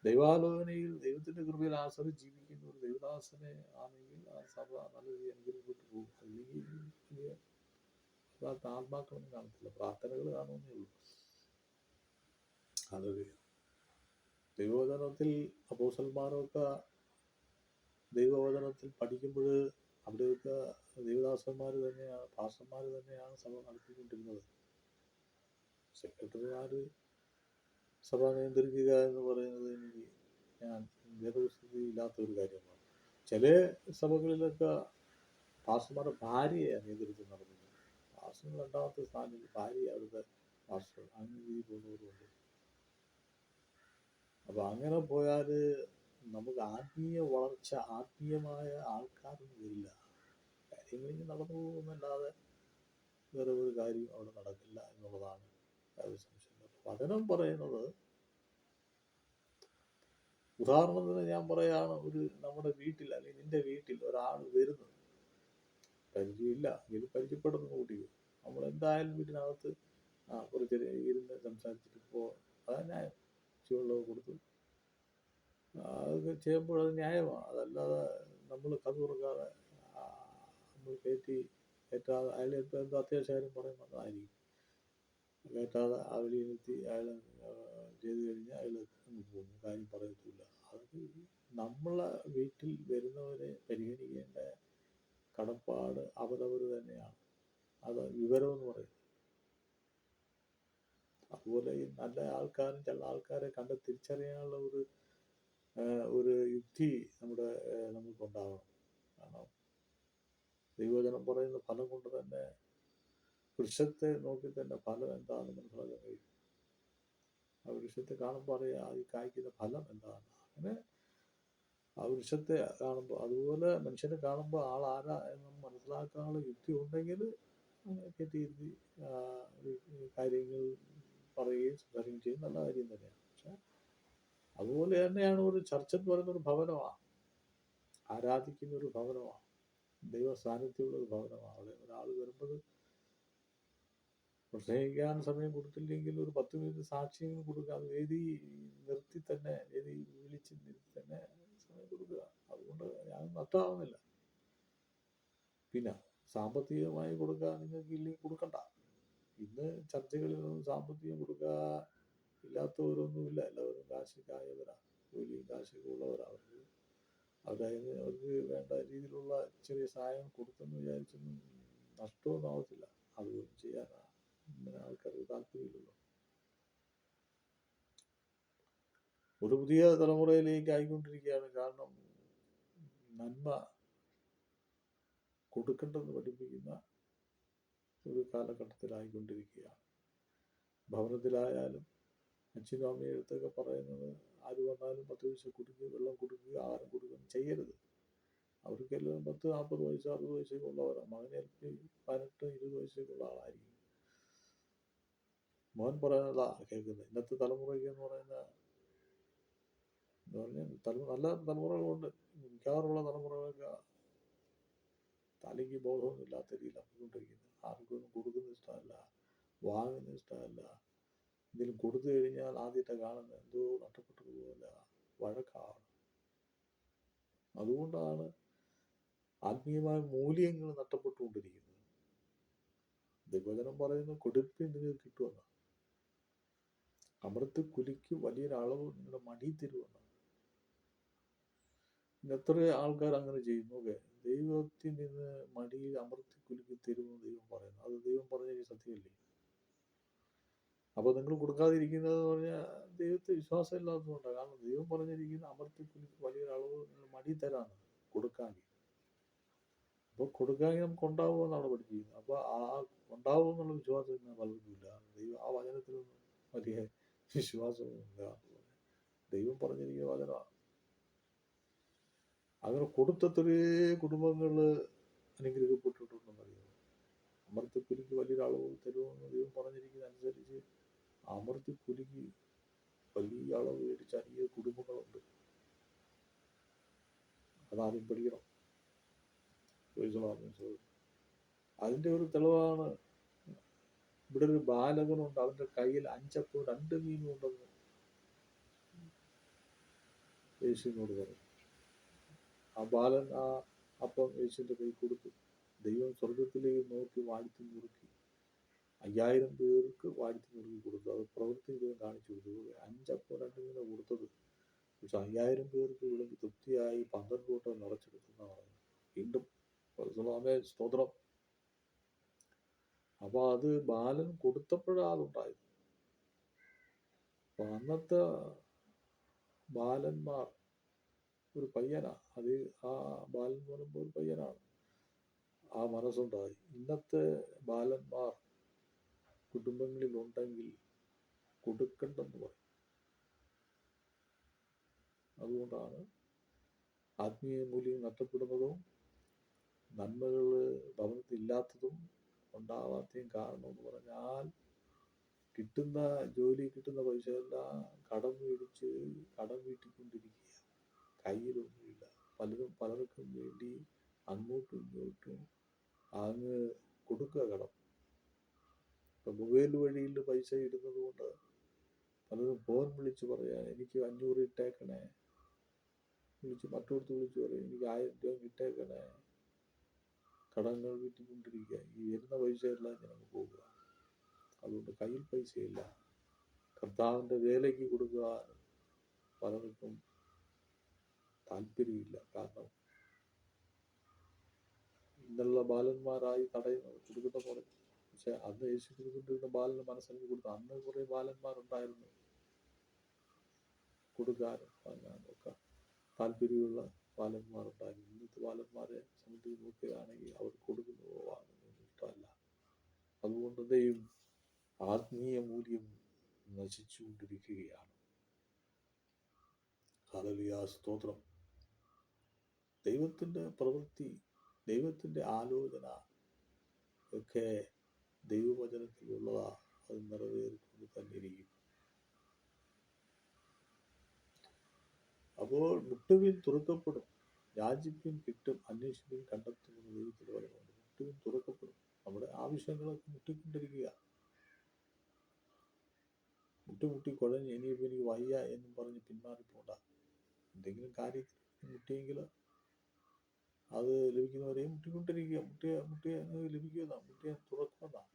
ദൈവാലോചനയിൽ ദൈവത്തിൻ്റെ കൃപയിൽ ആശ്രയിച്ച് ജീവിക്കുന്ന ഒരു ദൈവദാസനെ ആണെങ്കിൽ ആ സഭ നല്ല രീതിയിൽ അനുഗ്രഹപ്പെട്ടു പോകും. അല്ലെങ്കിൽ ആത്മാക്കളൊന്നും കാണത്തില്ല, പ്രാർത്ഥനകൾ കാണുമെന്നേ ഉള്ളൂ. അതൊരു ദൈവവചനത്തിൽ അപ്പോസ്തലന്മാരൊക്കെ ദൈവവചനത്തിൽ പഠിക്കുമ്പോൾ അവിടെയൊക്കെ ദൈവദാസന്മാർ തന്നെയാണ്, പാസ്റ്റർമാർ തന്നെയാണ് സഭ നടത്തിക്കൊണ്ടിരുന്നത്. സെക്രട്ടറിമാർ സഭ നിയന്ത്രിക്കുക എന്ന് പറയുന്നത് എനിക്ക് ഞാൻ വേദപുസ്തകത്തിൽ ഇല്ലാത്ത ഒരു കാര്യമാണ്. ചില സഭകളിലൊക്കെ പാസ്റ്റർമാരുടെ ഭാര്യയാണ് നേതൃത്വം നടത്തുന്നത്. പാസ്റ്റർ രണ്ടാമത്തെ സ്ഥാനത്ത് ഭാര്യ അവിടുത്തെ പാസ്റ്റർ, അങ്ങനെ രീതിയിൽ പോകുന്നവരുണ്ട്. അപ്പം അങ്ങനെ പോയാൽ നമുക്ക് ആത്മീയ വളർച്ച, ആത്മീയമായ ആൾക്കാരൊന്നും വരില്ല. കാര്യങ്ങളിങ്ങനെ നടന്നു പോകുന്നല്ലാതെ വേറെ ഒരു കാര്യം അവിടെ നടക്കില്ല എന്നുള്ളതാണ് സംശയം. പഠനം പറയുന്നത്, ഉദാഹരണത്തിന് ഞാൻ പറയാണ്, ഒരു നമ്മുടെ വീട്ടിൽ അല്ലെങ്കിൽ നിന്റെ വീട്ടിൽ ഒരാൾ വരുന്നു, പരിചയമില്ല എങ്കിലും പരിചയപ്പെടുന്ന കൂട്ടിയോ, നമ്മൾ എന്തായാലും വീട്ടിനകത്ത് കുറച്ച് ഇരുന്ന് സംസാരിച്ചിട്ട് ഇപ്പോൾ അത് ന്യായം ചുവള്ളത് കൊടുത്തു അതൊക്കെ ചെയ്യുമ്പോൾ അത് ന്യായമാണ്. അതല്ലാതെ നമ്മൾ കഥ തുറക്കാതെ നമ്മൾ കയറ്റാതെ അയാൾ ഇപ്പോൾ എന്തോ അത്യാവശ്യം കാര്യം പറയുമ്പോൾ അതായിരിക്കും കയറ്റാതെ അവലിയിരുത്തി അയാൾ ചെയ്ത് കഴിഞ്ഞാൽ അയാൾ പോകും, കാര്യം പറയത്തില്ല. അത് നമ്മളെ വീട്ടിൽ വരുന്നവരെ പരിഗണിക്കേണ്ട കടപ്പാട് അവരവർ തന്നെയാണ്. അത് വിവരമെന്ന് പറയുന്നത്. അതുപോലെ ഈ നല്ല ആൾക്കാരും ചില ആൾക്കാരെ കണ്ട് തിരിച്ചറിയാനുള്ള ഒരു യുക്തി നമുക്കുണ്ടാവണം. കാരണം ദൈവവചനം പറയുന്ന ഫലം കൊണ്ട് തന്നെ വൃക്ഷത്തെ നോക്കി തന്നെ ഫലം എന്താണെന്ന് മനസ്സിലാക്കാൻ കഴിയും. ആ വൃക്ഷത്തെ കാണുമ്പോൾ അറിയാം ഈ കായ്ക്കുന്ന ഫലം എന്താണ്. അങ്ങനെ ആ വൃക്ഷത്തെ കാണുമ്പോൾ, അതുപോലെ മനുഷ്യനെ കാണുമ്പോൾ ആളാരാ എന്ന് മനസ്സിലാക്കാനുള്ള യുക്തി ഉണ്ടെങ്കിൽ കെട്ടിയിരുത്തി കാര്യങ്ങൾ പറയുകയും സംസാരിക്കുകയും ചെയ്യും, നല്ല കാര്യം തന്നെയാണ്. പക്ഷെ അതുപോലെ തന്നെയാണ് ഒരു ചർച്ച് എന്ന് പറയുന്നൊരു ഭവനമാണ്, ആരാധിക്കുന്ന ഒരു ഭവനമാണ്, ദൈവ സാന്നിധ്യമുള്ള ഒരു ഭവനമാണ്. അവിടെ ഒരാൾ വരുമ്പോൾ പ്രസംഗിക്കാൻ സമയം കൊടുത്തില്ലെങ്കിൽ ഒരു 10 മിനിറ്റ് സാക്ഷ്യം കൊടുക്കുക, അത് വേദി നിർത്തി തന്നെ, വേദി വിളിച്ച് നിർത്തി തന്നെ സമയം കൊടുക്കുക. അതുകൊണ്ട് ഞാൻ നഷ്ടമാവുന്നില്ല. പിന്നെ സാമ്പത്തികമായി കൊടുക്കാൻ നിങ്ങൾക്ക് ഇല്ലെങ്കിൽ കൊടുക്കണ്ട. ഇന്ന് ചർച്ചകളിലൊന്നും സാമ്പത്തികം കൊടുക്കുക ഇല്ലാത്തവരൊന്നുമില്ല, എല്ലാവരും കാശിക്കായവരാ, ജോലിയും കാശൊക്കെ ഉള്ളവരാണ്. അവർക്ക് വേണ്ട രീതിയിലുള്ള ചെറിയ സഹായം കൊടുത്തെന്ന് വിചാരിച്ചൊന്നും നഷ്ടമൊന്നും ആവത്തില്ല. അതുപോലെ ചെയ്യാനാണ് ഇങ്ങനെ ആൾക്കാർക്ക് താല്പര്യമില്ലല്ലോ. ഒരു പുതിയ തലമുറയിലേക്ക് ആയിക്കൊണ്ടിരിക്കുകയാണ്. കാരണം നന്മ കൊടുക്കേണ്ടതെന്ന് പഠിപ്പിക്കുന്ന ഒരു കാലഘട്ടത്തിലായിക്കൊണ്ടിരിക്കുകയാണ്. ഭവനത്തിലായാലും അച്ഛനും അമ്മയും അടുത്തൊക്കെ പറയുന്നത്, ആര് വന്നാലും 10 പൈസ കൊടുക്കുക, വെള്ളം കൊടുക്കുക, ആഹാരം കൊടുക്കുകയും ചെയ്യരുത്. അവർക്കെല്ലാം 10, 40 വയസ്സ് 60 വയസ്സൊക്കെ ഉള്ളവരാണ്. മകന് 18, 20 വയസ്സൊക്കെ ഉള്ള ആളായിരിക്കും. മോൻ പറയുന്നതാ കേൾക്കുന്നത്. ഇന്നത്തെ തലമുറയ്ക്ക് എന്ന് പറഞ്ഞാൽ നല്ല തലമുറകളുണ്ട്. മിക്കവാറുള്ള തലമുറകളൊക്കെ തലയ്ക്ക് ബോധമൊന്നും ഇല്ലാത്ത രീതിയിൽ അപ്പോണ്ടിരിക്കുന്നത്. ആർക്കൊന്നും കൊടുക്കുന്ന ഇഷ്ടമല്ല, വാങ്ങുന്ന ഇഷ്ടമല്ല. എന്തെങ്കിലും കൊടുത്തു കഴിഞ്ഞാൽ ആദ്യത്തെ കാണുന്നത് എന്തോ നഷ്ടപ്പെട്ടതുപോലെ വഴക്കാണ്. അതുകൊണ്ടാണ് ആത്മീയമായ മൂല്യങ്ങൾ നഷ്ടപ്പെട്ടുകൊണ്ടിരിക്കുന്നത്. ദൈവവചനം പറയുന്നു കൊടുപ്പിൻ നിങ്ങൾക്ക് കിട്ടുമെന്ന്. അമർത്തിക്കുലുക്കി വലിയൊരളവ് നിങ്ങളുടെ മടിയിൽ തരുമെന്ന്. എത്ര ആൾക്കാർ അങ്ങനെ ചെയ്യുന്നു? ദൈവത്തിൽ നിന്ന് മടിയിൽ അമർത്തിക്കുലുക്കി തരുമെന്ന് ദൈവം പറയുന്നു. അത് ദൈവം പറഞ്ഞ സത്യമല്ലേ? അപ്പോൾ നിങ്ങൾ കൊടുക്കാതിരിക്കുന്നത് പറഞ്ഞാൽ ദൈവത്തെ വിശ്വാസം ഇല്ലാത്തതുകൊണ്ടാണ്. കാരണം ദൈവം പറഞ്ഞിരിക്കുന്ന അമർത്തിക്കുലുക്കി വലിയൊരളവ് നിങ്ങൾ മടിയിൽ തരാണ് കൊടുക്കാമെങ്കിൽ. അപ്പോൾ കൊടുക്കാമെങ്കിൽ നമുക്ക് ഉണ്ടാവുമെന്നാണ് പഠിപ്പിക്കുന്നത്. അപ്പോൾ ആ ഉണ്ടാവുമെന്നുള്ള വിശ്വാസം പലർക്കുമില്ല. ദൈവം ആ വചനത്തിലൊന്നും വലിയ വിശ്വാസമൊന്നുമില്ല. ദൈവം പറഞ്ഞിരിക്കുന്ന വചനമാണ്. അങ്ങനെ കൊടുത്തത്രേ കുടുംബങ്ങൾ അനുഗ്രഹിക്കപ്പെട്ടിട്ടുണ്ടെന്നറിയാം. അമർത്തിക്കുലുക്കി വലിയൊരളവ് തരുമെന്ന് ദൈവം പറഞ്ഞിരിക്കുന്ന അനുസരിച്ച് അമർത്തിക്കുലുക്കി വലിയ അളവ് മേടിച്ച അനേക കുടുംബങ്ങളുണ്ട്. അതാദ്യം പഠിക്കണം. അതിൻ്റെ ഒരു തെളിവാണ് ഇവിടെ ഒരു ബാലകനുണ്ട്, അവൻ്റെ കയ്യിൽ 5 അപ്പവും 2 മീനും ഉണ്ടെന്ന് യേശുവിനോട് പറഞ്ഞു. ആ ബാലൻ ആ അപ്പം യേശുവിൻ്റെ കൈ കൊടുത്തു. ദൈവം സ്വർഗത്തിലേക്ക് നോക്കി വാഴ്ത്തി മുറുക്കി 5000 പേർക്ക് വാഴ്ത്തി മുറുക്കി കൊടുത്തു. അത് പ്രവൃത്തി ദൈവം കാണിച്ചു കൊടുത്തു. 5 അപ്പവും 2 മീനും കൊടുത്തത്. പക്ഷെ 5000 പേർക്ക് വിളമ്പി തൃപ്തിയായി 12 കൂട്ടം നിറച്ചെടുത്തെന്നാണ് പറയുന്നത്. വീണ്ടും സ്തോത്രം. അപ്പൊ അത് ബാലൻ കൊടുത്തപ്പോഴാതുണ്ടായത്. അപ്പൊ അന്നത്തെ ബാലന്മാർ ഒരു പയ്യനാ. അത് ആ ബാലൻ എന്ന് പറയുമ്പോൾ ഒരു പയ്യനാണ്. ആ മനസ്സുണ്ടായി. ഇന്നത്തെ ബാലന്മാർ കുടുംബങ്ങളിൽ ഉണ്ടെങ്കിൽ കൊടുക്കണ്ടെന്ന് പറയും. അതുകൊണ്ടാണ് ആത്മീയ മൂല്യം നഷ്ടപ്പെടുന്നതും നന്മകൾ ഭവനത്തിൽ ഇല്ലാത്തതും ഉണ്ടാവാത്തതും കാരണം എന്ന് പറഞ്ഞാൽ കിട്ടുന്ന ജോലി, കിട്ടുന്ന പൈസയെല്ലാം കടം മേടിച്ച് കടം വീട്ടിക്കൊണ്ടിരിക്കുക. കയ്യിലൊന്നുമില്ല. പലർക്കും വേണ്ടി അങ്ങോട്ടും ഇങ്ങോട്ടും അങ്ങ് കൊടുക്കുക കടം. ഇപ്പം മൊബൈൽ വഴിയിൽ പൈസ ഇടുന്നത് കൊണ്ട് പലരും ഫോൺ വിളിച്ച് പറയാ എനിക്ക് 500 ഇട്ടേക്കണേ, വിളിച്ച് മറ്റൊടുത്ത് വിളിച്ച് പറയും എനിക്ക് 1000 രൂപ ഇട്ടേക്കണേ. കടങ്ങൾ വീട്ടിക്കൊണ്ടിരിക്കുക. ഈ വരുന്ന പൈസയെല്ലാം ഞങ്ങൾക്ക് പോകുക. അതുകൊണ്ട് കയ്യിൽ പൈസയില്ല. കർത്താവിൻ്റെ വേലയ്ക്ക് കൊടുക്കുവാൻ പലർക്കും താല്പര്യമില്ല. കാരണം ഇന്നുള്ള ബാലന്മാരായി തടയുന്നത് കൊടുക്കുന്ന പോലെ. പക്ഷെ അന്ന് യേശു കൊടുക്കൊണ്ടിരുന്ന ബാലന് മനസ്സിലാക്കി കൊടുത്തു. അന്ന് കുറെ ബാലന്മാരുണ്ടായിരുന്നു കൊടുക്കാനും വാങ്ങാനും ഒക്കെ താല്പര്യമുള്ള ബാലന്മാരുണ്ടായിരുന്നു. ഇന്നത്തെ ബാലന്മാരെ സംബന്ധിച്ച് നോക്കുകയാണെങ്കിൽ അവർ കൊടുക്കുന്നതോ വാങ്ങുന്നതോ ഇഷ്ടമല്ല. അതുകൊണ്ട് ദൈവം ആത്മീയ മൂല്യം നശിച്ചുകൊണ്ടിരിക്കുകയാണ്. ഹല്ലേലൂയ, സ്തോത്രം. ദൈവത്തിൻ്റെ പ്രവൃത്തി, ദൈവത്തിൻ്റെ ആലോചന ഒക്കെ ദൈവവചനത്തിലുള്ളതാ. അത് നിറവേറിക്കൊണ്ട് തന്നെ ഇരിക്കും. അപ്പോൾ മുട്ടുവിൻ തുറക്കപ്പെടും, യാചിപ്പിൻ കിട്ടും, അന്വേഷിപ്പിൻ കണ്ടെത്തുമെന്ന് ദൈവത്തിൽ പറയുന്നുണ്ട്. മുട്ടുവിൻ തുറക്കപ്പെടും. നമ്മുടെ ആവശ്യങ്ങളൊക്കെ മുട്ടിക്കൊണ്ടിരിക്കുക. മുട്ടി കുഴഞ്ഞ് ഇനിയിപ്പോൾ എനിക്ക് വയ്യ എന്നും പറഞ്ഞ് പിന്മാറിപ്പോണ്ട. എന്തെങ്കിലും കാര്യത്തിൽ മുട്ടിയെങ്കിൽ അത് ലഭിക്കുന്നവരെയും മുട്ടിക്കൊണ്ടിരിക്കുക. മുട്ടിയ ലഭിക്കുന്ന മുട്ടിയെ തുറക്കുന്നതാണ്.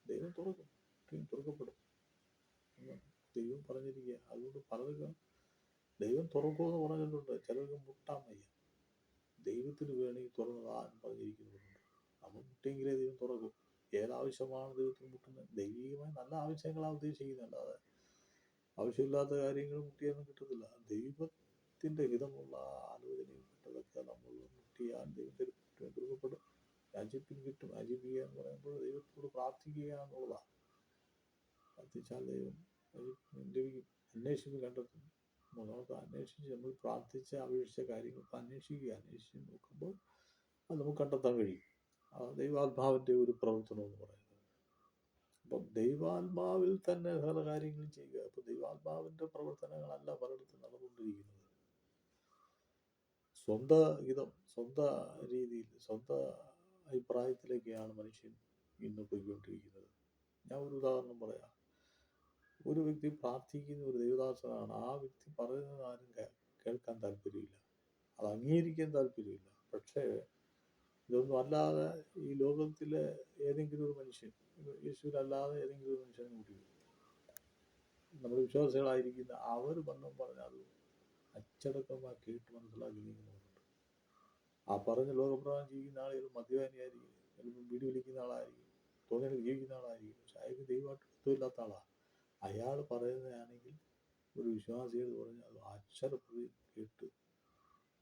ദൈവം തുറക്കും. മുട്ടിയും തുറക്കപ്പെടും എന്ന് ദൈവം പറഞ്ഞിരിക്കുക. അതുകൊണ്ട് പലർക്കും ദൈവം തുറക്കുമെന്ന് പറഞ്ഞിട്ടുണ്ട്. ചിലർക്ക് മുട്ടാൻ വയ്യ. ദൈവത്തിന് വേണമെങ്കിൽ തുറന്നതാന്ന് പറഞ്ഞിരിക്കുന്നുണ്ട്. നമ്മൾ മുട്ടിയെങ്കിലേ ദൈവം തുറക്കും. ഏതാവശ്യമാണ് ദൈവത്തിന് മുട്ടുന്നത്? ദൈവികമായി നല്ല ആവശ്യങ്ങളാണ് ഉദ്ദേശിക്കുന്നത്. അല്ലാതെ ആവശ്യമില്ലാത്ത കാര്യങ്ങൾ മുട്ടിയൊന്നും കിട്ടത്തില്ല. ദൈവത്തിൻ്റെ ഹിതമുള്ള ആലോചനയിൽപ്പെട്ടതൊക്കെ നമ്മൾ മുട്ടിയാൽ ദൈവത്തിന് തുറക്കപ്പെടും. യാചിപ്പിൻ കിട്ടും. യാചിപ്പിക്കുക എന്ന് പറയുമ്പോൾ ദൈവത്തോട് പ്രാർത്ഥിക്കുക എന്നുള്ളതാണ്. പ്രാർത്ഥിച്ചാൽ ദൈവം ലഭിക്കും. അന്വേഷിച്ച് കണ്ടെത്തും. നമുക്ക് അന്വേഷിച്ച് നമ്മൾ പ്രാർത്ഥിച്ച അപേക്ഷിച്ച കാര്യങ്ങൾക്ക് അന്വേഷിച്ച് നോക്കുമ്പോൾ അത് നമുക്ക് കണ്ടെത്താൻ കഴിയും. ദൈവാത്മാവിൻ്റെ ഒരു പ്രവർത്തനം എന്ന് പറയുന്നത്. അപ്പം ദൈവാത്മാവിൽ തന്നെ പല കാര്യങ്ങളും ചെയ്യുക. ഇപ്പൊ ദൈവാത്മാവിൻ്റെ പ്രവർത്തനങ്ങളല്ല പലയിടത്തും നടന്നുകൊണ്ടിരിക്കുന്നത്. സ്വന്തം ഹിതം, സ്വന്തം രീതിയിൽ, സ്വന്തം അഭിപ്രായത്തിലേക്കാണ് മനുഷ്യൻ ഇന്ന് പോയിക്കൊണ്ടിരിക്കുന്നത്. ഞാൻ ഒരു ഉദാഹരണം പറയാം. ഒരു വ്യക്തി പ്രാർത്ഥിക്കുന്ന ഒരു ദൈവദാസനാണ്. ആ വ്യക്തി പറയുന്നത് ആരും കേൾക്കാൻ താല്പര്യമില്ല, അത് അംഗീകരിക്കാൻ താല്പര്യമില്ല. പക്ഷേ ഇതൊന്നും അല്ലാതെ ഈ ലോകത്തിലെ ഏതെങ്കിലും ഒരു മനുഷ്യൻ, യേശുവിനല്ലാതെ ഏതെങ്കിലും ഒരു മനുഷ്യനെ കൂട്ടി നമ്മുടെ വിശ്വാസികളായിരിക്കുന്ന അവർ വന്നും പറഞ്ഞാൽ അത് അച്ചടക്കമായി കേട്ട് മനസ്സിലാക്കി നീങ്ങുന്നവരുണ്ട്. ആ പറഞ്ഞ ലോകപ്രകാരം ജീവിക്കുന്ന ആളുകൾ മദ്യപാനിയായിരിക്കും, ചിലപ്പോൾ വീട് വിളിക്കുന്ന ആളായിരിക്കും, തോന്നിയാൽ ജീവിക്കുന്ന ആളായിരിക്കും. പക്ഷെ അയാൾക്ക് ദൈവമായിട്ട് ബന്ധമില്ലാത്ത ആളാണ്. അയാൾ പറയുന്നതാണെങ്കിൽ ഒരു വിശ്വാസികൾ പറഞ്ഞാൽ അത് അക്ഷരപ്രതി കേട്ട്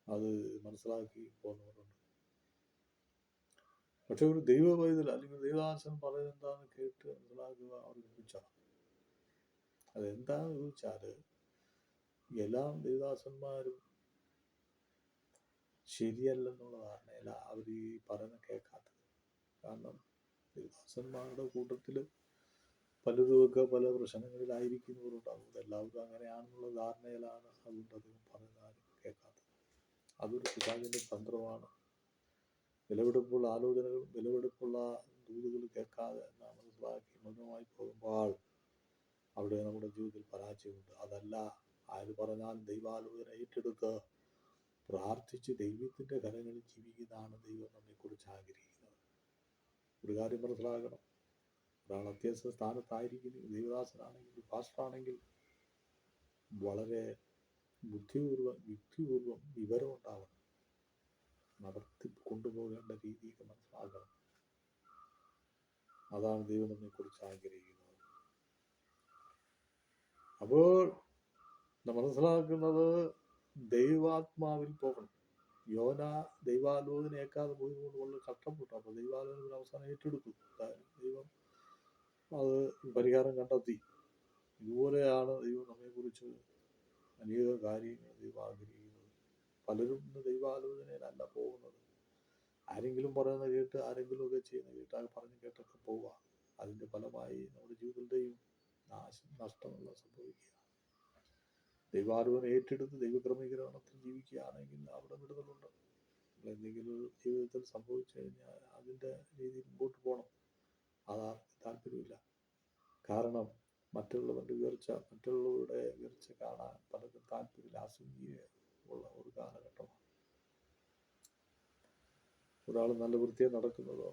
അത് മനസ്സിലാക്കി പോകുന്നവരുണ്ട്. പക്ഷെ ഒരു ദൈവ പൈതൽ അല്ലെങ്കിൽ ദൈവദാസൻ പറയുന്നത് എന്താണെന്ന് കേട്ട് മനസ്സിലാക്കുക അവർക്ക് ലഭിച്ചാണ്. അതെന്താണെന്ന് ചോദിച്ചാൽ എല്ലാ ദൈവദാസന്മാരും ശരിയല്ലെന്നുള്ള ധാരണയില്ല അവർ ഈ പറയുന്ന കേൾക്കാത്തത്. കാരണം ദൈവദാസന്മാരുടെ കൂട്ടത്തിൽ പലരുമൊക്കെ പല പ്രശ്നങ്ങളിലായിരിക്കുന്നവരുണ്ടാകും. എല്ലാവരും അങ്ങനെയാണെന്നുള്ള ധാരണയിലാണ് അതുകൊണ്ട് അദ്ദേഹം പറയുന്നത് കേൾക്കാത്തത്. അതൊരു പിതാവിൻ്റെ തന്ത്രമാണ്. വിലപിടിപ്പുള്ള ആലോചനകളും വിലപിടിപ്പുള്ള ദൂതുകൾ കേൾക്കാതെ നാം മനസ്സിലാക്കി മൗനമായി പോകുമ്പോൾ അവിടെ നമ്മുടെ ജീവിതത്തിൽ പരാജയമുണ്ട്. അതല്ല, ആര് പറഞ്ഞാൽ ദൈവാലോചന ഏറ്റെടുത്ത് പ്രാർത്ഥിച്ച് ദൈവത്തിൻ്റെ കരങ്ങളിൽ ജീവിക്കുന്നതാണ് ദൈവം നമ്മെക്കുറിച്ച് ആഗ്രഹിക്കുന്നത്. ഒരു കാര്യം മനസ്സിലാക്കണം, ഒരാൾ അത്യാവശ്യ സ്ഥാനത്തായിരിക്കും, ദൈവദാസനാണെങ്കിൽ പാസ്റ്ററാണെങ്കിൽ വളരെ ബുദ്ധിപൂർവ്വം യുക്തിപൂർവ്വം വിവരമുണ്ടാവണം. നടത്തി കൊണ്ടുപോകേണ്ട രീതിയൊക്കെ മനസ്സിലാക്കണം. അതാണ് ദൈവം നമ്മെക്കുറിച്ച് ആഗ്രഹിക്കുന്നത്. അപ്പോൾ മനസ്സിലാക്കുന്നത് ദൈവാത്മാവിൽ പോകണം. യോന ദൈവാലോചനയേക്കാതെ പോയതുകൊണ്ട് വളരെ കഷ്ടപ്പെട്ടു. അപ്പോൾ ദൈവാലോചന അവസാനം ഏറ്റെടുത്തു. ദൈവം അത് പരിഹാരം കണ്ടെത്തി. ഇതുപോലെയാണ് ദൈവം നമ്മെക്കുറിച്ച് അനേക കാര്യങ്ങൾ ദൈവം ആഗ്രഹിക്കുന്നത്. പലരും ഇന്ന് ദൈവാലോചനയിലല്ല പോകുന്നത്. ആരെങ്കിലും പറയുന്നത് കേട്ട് ആരെങ്കിലുമൊക്കെ ചെയ്യുന്നത് കേട്ട് അത് പറഞ്ഞ് കേട്ടൊക്കെ പോവുക. അതിൻ്റെ ഫലമായി നമ്മുടെ ജീവിതത്തിൻ്റെയും നഷ്ടമെല്ലാം സംഭവിക്കുക. ദൈവാലോചന ഏറ്റെടുത്ത് ദൈവക്രമീകരണത്തിൽ ജീവിക്കുകയാണെങ്കിൽ അവിടെ വിടുതലുണ്ട്. എന്തെങ്കിലും ജീവിതത്തിൽ സംഭവിച്ചു കഴിഞ്ഞാൽ അതിൻ്റെ രീതിയിൽ മുമ്പോട്ട് പോകണം. അതാർക്കും താല്പര്യമില്ല. കാരണം മറ്റുള്ളവരുടെ മറ്റുള്ളവരുടെ ഉയർച്ച കാണാൻ പലർക്കും താല്പര്യമില്ല. അസൂയ ഉള്ള ഒരു കാലഘട്ടമാണ്. ഒരാൾ നല്ല വൃത്തിയെ നടക്കുന്നതോ,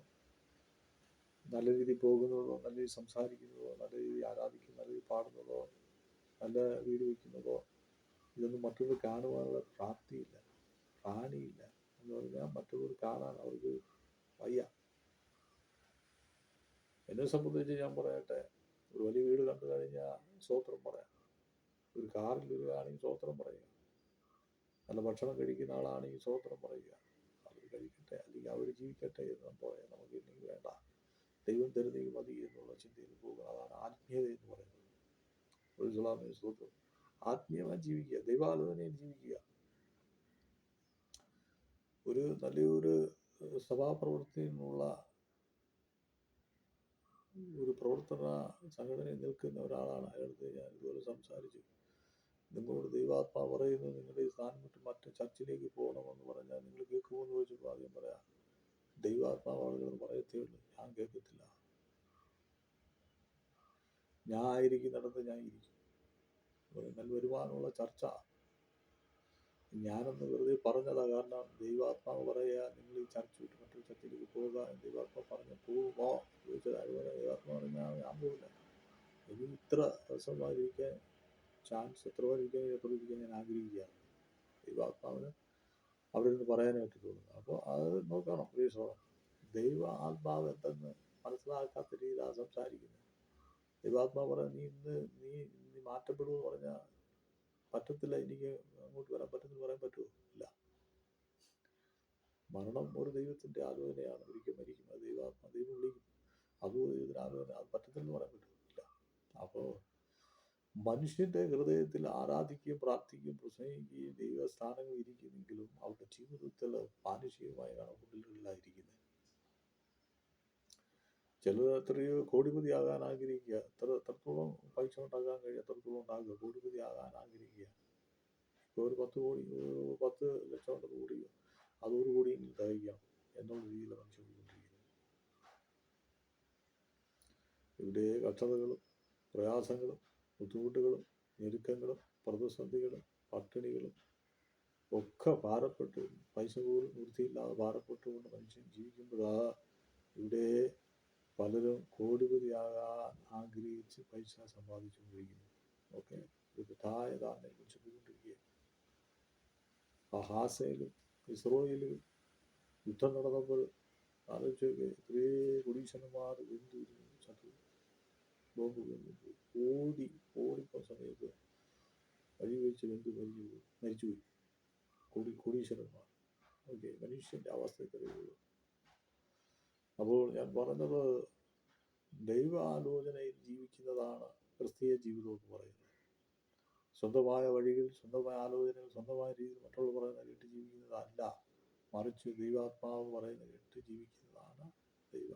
നല്ല രീതിയിൽ പോകുന്നതോ, നല്ല രീതിയിൽ സംസാരിക്കുന്നതോ, നല്ല രീതിയിൽ ആരാധിക്കുന്നതോ, നല്ല രീതിയിൽ പാടുന്നതോ, നല്ല വീട് വയ്ക്കുന്നതോ, ഇതൊന്നും മറ്റുള്ളവർ കാണുവാനുള്ള പ്രാപ്തിയില്ല, പ്രാണിയില്ല. എന്ന് പറഞ്ഞാൽ മറ്റുള്ളവർ കാണാൻ അവർക്ക് വയ്യ. എന്നെ സംബന്ധിച്ച് ഞാൻ പറയട്ടെ, ഒരു വലിയ വീട് കണ്ടു കഴിഞ്ഞാൽ സ്തോത്രം പറയാം. ഒരു കാറിൽ വരികയാണെങ്കിൽ സ്തോത്രം പറയുക. നല്ല ഭക്ഷണം കഴിക്കുന്ന ആളാണെങ്കിൽ സ്തോത്രം പറയുക. അവർ കഴിക്കട്ടെ, അല്ലെങ്കിൽ അവർ ജീവിക്കട്ടെ എന്ന് പറയാം. നമുക്ക് ഇല്ലെങ്കിൽ വേണ്ട, ദൈവം തരുന്നെങ്കിൽ മതി എന്നുള്ള ചിന്തയിൽ പോകുക. അതാണ് ആത്മീയത എന്ന് പറയുന്നത്. ഒരു സ്വലാമേ സ്തോത്രം. ആത്മീയമായി ജീവിക്കുക, ദൈവാലോചനയിൽ ജീവിക്കുക. ഒരു നല്ലൊരു സഭാപ്രവർത്തനത്തിനുള്ള ഒരു പ്രവർത്തന സംഘടനയിൽ നിൽക്കുന്ന ഒരാളാണ്. അയാൾക്ക് ഞാൻ ഇതുപോലെ സംസാരിച്ചു. നിങ്ങളോട് ദൈവാത്മാവ് പറയുന്നത് നിങ്ങളുടെ ഈ സ്ഥാനം വിട്ട് മറ്റു ചർച്ചിലേക്ക് പോകണമെന്ന് പറഞ്ഞാൽ നിങ്ങൾ കേൾക്കുമോ എന്ന് ചോദിച്ചപ്പോൾ ആദ്യം പറയാം, ദൈവാത്മാവ് ആളുകളെന്ന് പറയത്തേ ഉള്ളൂ, ഞാൻ കേൾക്കത്തില്ല. ഞാൻ ആയിരിക്കുന്നിടത്ത് ഞാൻ ഇരിക്കും. നല്ല വരുമാനമുള്ള ചർച്ച ഞാനൊന്ന് വെറുതെ പറഞ്ഞതാ. കാരണം ദൈവാത്മാവ് പറയുക നിങ്ങൾ ഈ ചർച്ച വിട്ട് മറ്റൊരു ചർച്ചയിലേക്ക് പോകുക. ദൈവാത്മാവ് പറഞ്ഞ പോകുമോ ചോദിച്ചത്. അതുപോലെ ദൈവാത്മാവ് പറഞ്ഞാൽ ഞാൻ പോകില്ല. എനിക്ക് ഇത്ര ദിവസമായിരിക്കാൻ ചാൻസ് എത്ര ഇരിക്കാൻ ഞാൻ ആഗ്രഹിക്കുകയാണ്. ദൈവാത്മാവിന് അവിടെ നിന്ന് പറയാനായിട്ട് തോന്നുന്നു. അപ്പോൾ അത് നോക്കണം. ദൈവ ആത്മാവ് എന്തെന്ന് മനസ്സിലാക്കാത്ത രീതിയിലാണ് സംസാരിക്കുന്നത്. ദൈവാത്മാവ് പറയാൻ നീ മാറ്റപ്പെടുമെന്ന് പറഞ്ഞാൽ പറ്റത്തില്ല, എനിക്ക് അങ്ങോട്ട് വരാൻ പറ്റുമെന്ന് പറയാൻ പറ്റുമോ? ഇല്ല. മരണം ഒരു ദൈവത്തിൻ്റെ ആലോചനയാണ്. ഒരിക്കൽ മരിക്കും, അത് ദൈവം വിളിക്കും. അതും ദൈവത്തിൻ്റെ ആലോചന, അത് പറ്റത്തില്ലെന്ന് പറയാൻ പറ്റുമില്ല. അപ്പോൾ മനുഷ്യന്റെ ഹൃദയത്തിൽ ആരാധിക്കുകയും പ്രാർത്ഥിക്കുകയും പ്രസംഗിക്കുകയും ദൈവസ്ഥാനങ്ങൾ ഇരിക്കുന്നെങ്കിലും അവരുടെ ജീവിതത്തിൽ മാനുഷികമായ കണക്കുകളിലായിരിക്കുന്നത്. ചിലർ എത്രയോ കോടിപതിയാകാൻ ആഗ്രഹിക്കുക, എത്രത്തോളം പൈസ ഉണ്ടാക്കാൻ കഴിയും അത്രത്തോളം ഉണ്ടാകുക, കോടിപതിയാകാൻ ആഗ്രഹിക്കുക. ഇപ്പോൾ ഒരു 10 ലക്ഷം ഉണ്ടെന്ന് കൂടിയോ, അത് 1 കോടിയെങ്കിലും തികയ്ക്കണം എന്നുള്ള രീതിയിൽ മനുഷ്യർക്കൊണ്ടിരിക്കുന്നത്. ഇവിടെ കഷ്ടതകളും പ്രയാസങ്ങളും ബുദ്ധിമുട്ടുകളും ഞെരുക്കങ്ങളും പ്രതിസന്ധികളും പട്ടിണികളും ഒക്കെ ഭാരപ്പെട്ട്, പൈസ പോലും വൃത്തിയില്ലാതെ ഭാരപ്പെട്ടുകൊണ്ട് മനുഷ്യൻ ജീവിക്കുമ്പോഴാണ് ഇവിടെ പലരും കോടിപതിയാകാൻ ആഗ്രഹിച്ച് പൈസ സമ്പാദിച്ചുകൊണ്ടിരിക്കുന്നു. ഒക്കെ ഒരു തെറ്റായ ധാരണയെ കുറിച്ച് പോയിക്കൊണ്ടിരിക്കുക. ഹാസയിലും ഇസ്രോയിലും യുദ്ധം നടന്നപ്പോൾ ആലോചിച്ച് ഇത്രേ കുടീശ്വരന്മാർ എന്തു ചത്തു, ബോംബ് ഓടിപ്പോ സമയത്ത് വഴി വെച്ച് മരിച്ചുപോയി കോടീശ്വരന്മാർ. ഓക്കെ, മനുഷ്യന്റെ അവസ്ഥയ്ക്കറിയുള്ളൂ. അപ്പോൾ ഞാൻ പറഞ്ഞത്, ദൈവ ആലോചനയിൽ ജീവിക്കുന്നതാണ് ക്രിസ്തീയ ജീവിതം എന്ന് പറയുന്നത്. സ്വന്തമായ വഴികൾ, സ്വന്തമായ ആലോചനകൾ, സ്വന്തമായ രീതിയിൽ മറ്റുള്ളവർ പറയുന്ന കേട്ട് ജീവിക്കുന്നതല്ല, മറിച്ച് ദൈവാത്മാവ് പറയുന്ന കേട്ട് ജീവിക്കുന്നതാണ് ദൈവ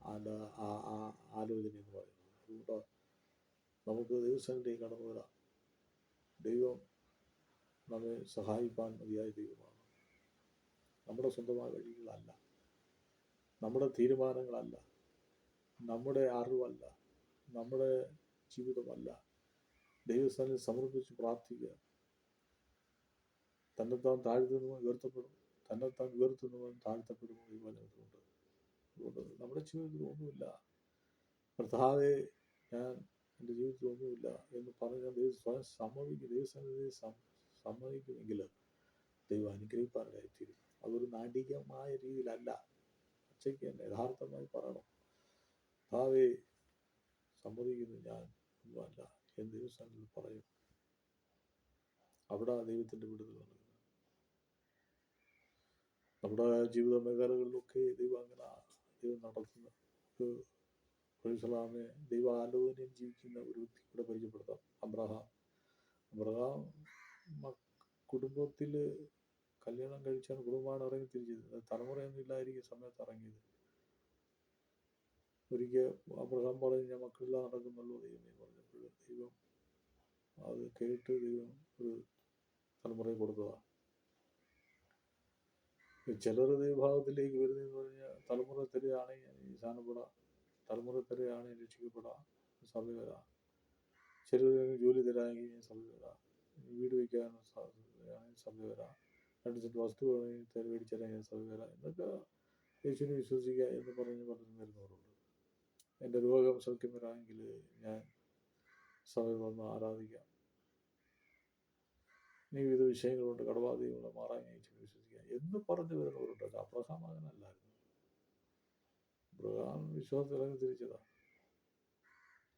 ആലോചന എന്ന് പറയുന്നത്. അതുകൊണ്ട് നമുക്ക് ദൈവസന്നിധിയിൽ കടന്നു വരാം. ദൈവം നമ്മെ സഹായിപ്പാൻ മതിയായ ദൈവമാണ്. നമ്മുടെ സ്വന്തമായ വഴികളല്ല, നമ്മുടെ തീരുമാനങ്ങളല്ല, നമ്മുടെ അറിവല്ല, നമ്മുടെ ജീവിതമല്ല. ദൈവസ്ഥാനിൽ സമർപ്പിച്ച് പ്രാർത്ഥിക്കുക. തന്നെത്താൻ താഴ്ത്തുന്നവൻ ഉയർത്തപ്പെടും, തന്നെത്താൻ ഉയർത്തുന്നവൻ താഴ്ത്തപ്പെടും ഈ വചനത്തിലുണ്ട്. അതുകൊണ്ട് നമ്മുടെ ജീവിതത്തിൽ ഒന്നുമില്ല, കർത്താവേ ഞാൻ എൻ്റെ ജീവിതത്തിൽ ഒന്നുമില്ല എന്ന് പറഞ്ഞാൽ സ്വയം ദൈവസ്ഥാനത്തെ സമ്മതിക്കുമെങ്കിൽ ദൈവം അനുഗ്രഹിപ്പാനായിത്തീരും. അതൊരു നാടികമായ രീതിയിലല്ല, ഉച്ചയ്ക്ക് തന്നെ യഥാർത്ഥമായി പറയണം, കർത്താവേ സമ്മതിക്കുന്നു ഞാൻ ഒന്നുമല്ല എന്ന് ദൈവസ്ഥാനത്തിൽ പറയും. അവിടെ ദൈവത്തിൻ്റെ വിടുതൽ നടക്കുന്നത്. നമ്മുടെ ജീവിത മേഖലകളിലൊക്കെ ദൈവം നടത്തുന്ന ദൈവ ആലോചനയിൽ ജീവിക്കുന്ന ഒരു വ്യക്തി കൂടെ പരിചയപ്പെടുത്താം. അബ്രഹാം കുടുംബത്തിൽ കല്യാണം കഴിച്ചാണ് കുടുംബമാണ് ഇറങ്ങി തിരിച്ചത്. തലമുറയൊന്നും ഇല്ലായിരിക്കും സമയത്ത് ഇറങ്ങിയത്. ഒരിക്കൽ അബ്രഹാം പറഞ്ഞ് ഞാൻ മക്കളെല്ലാം നടക്കുന്നല്ലോ ദൈവമേ പറഞ്ഞപ്പോൾ ദൈവം അത് കേട്ട് ദൈവം ഒരു തലമുറയെ കൊടുത്തതാണ്. ചിലർ ദൈവഭാവത്തിലേക്ക് വരുന്നതെന്ന് പറഞ്ഞാൽ തലമുറ തരുകയാണെങ്കിൽ സാധനപ്പെടാം, തലമുറ തരുകയാണെങ്കിൽ രക്ഷിക്കപ്പെടാം, സഭ വരാം. ചിലർ ജോലി തരാമെങ്കിൽ സഭ വരാം, വീട് വയ്ക്കാൻ സഭ വരാം, 2 സെന്റ് വസ്തു മേടിച്ചറിയാൻ സഭ വരാം എന്നൊക്കെ യേശുവിനെ വിശ്വസിക്കുക എന്ന് പറഞ്ഞ് വരുന്നവരുണ്ട്. എൻ്റെ രോഗം സൗഖ്യം വരാമെങ്കിൽ ഞാൻ സഭയിൽ വന്ന് ആരാധിക്കാം, ഇനി വിവിധ വിഷയങ്ങളുണ്ട്, കടബാധ്യതകൾ മാറാൻ യേശുവിനെ വിശ്വസിക്കുക എന്ന് പറഞ്ഞു വരുന്നവരുണ്ട്. അബ്രഹാം അങ്ങനല്ലായിരുന്നു. അബ്രഹാം വിശ്വാസത്തിലങ്ങ് തിരിച്ചതാണ്.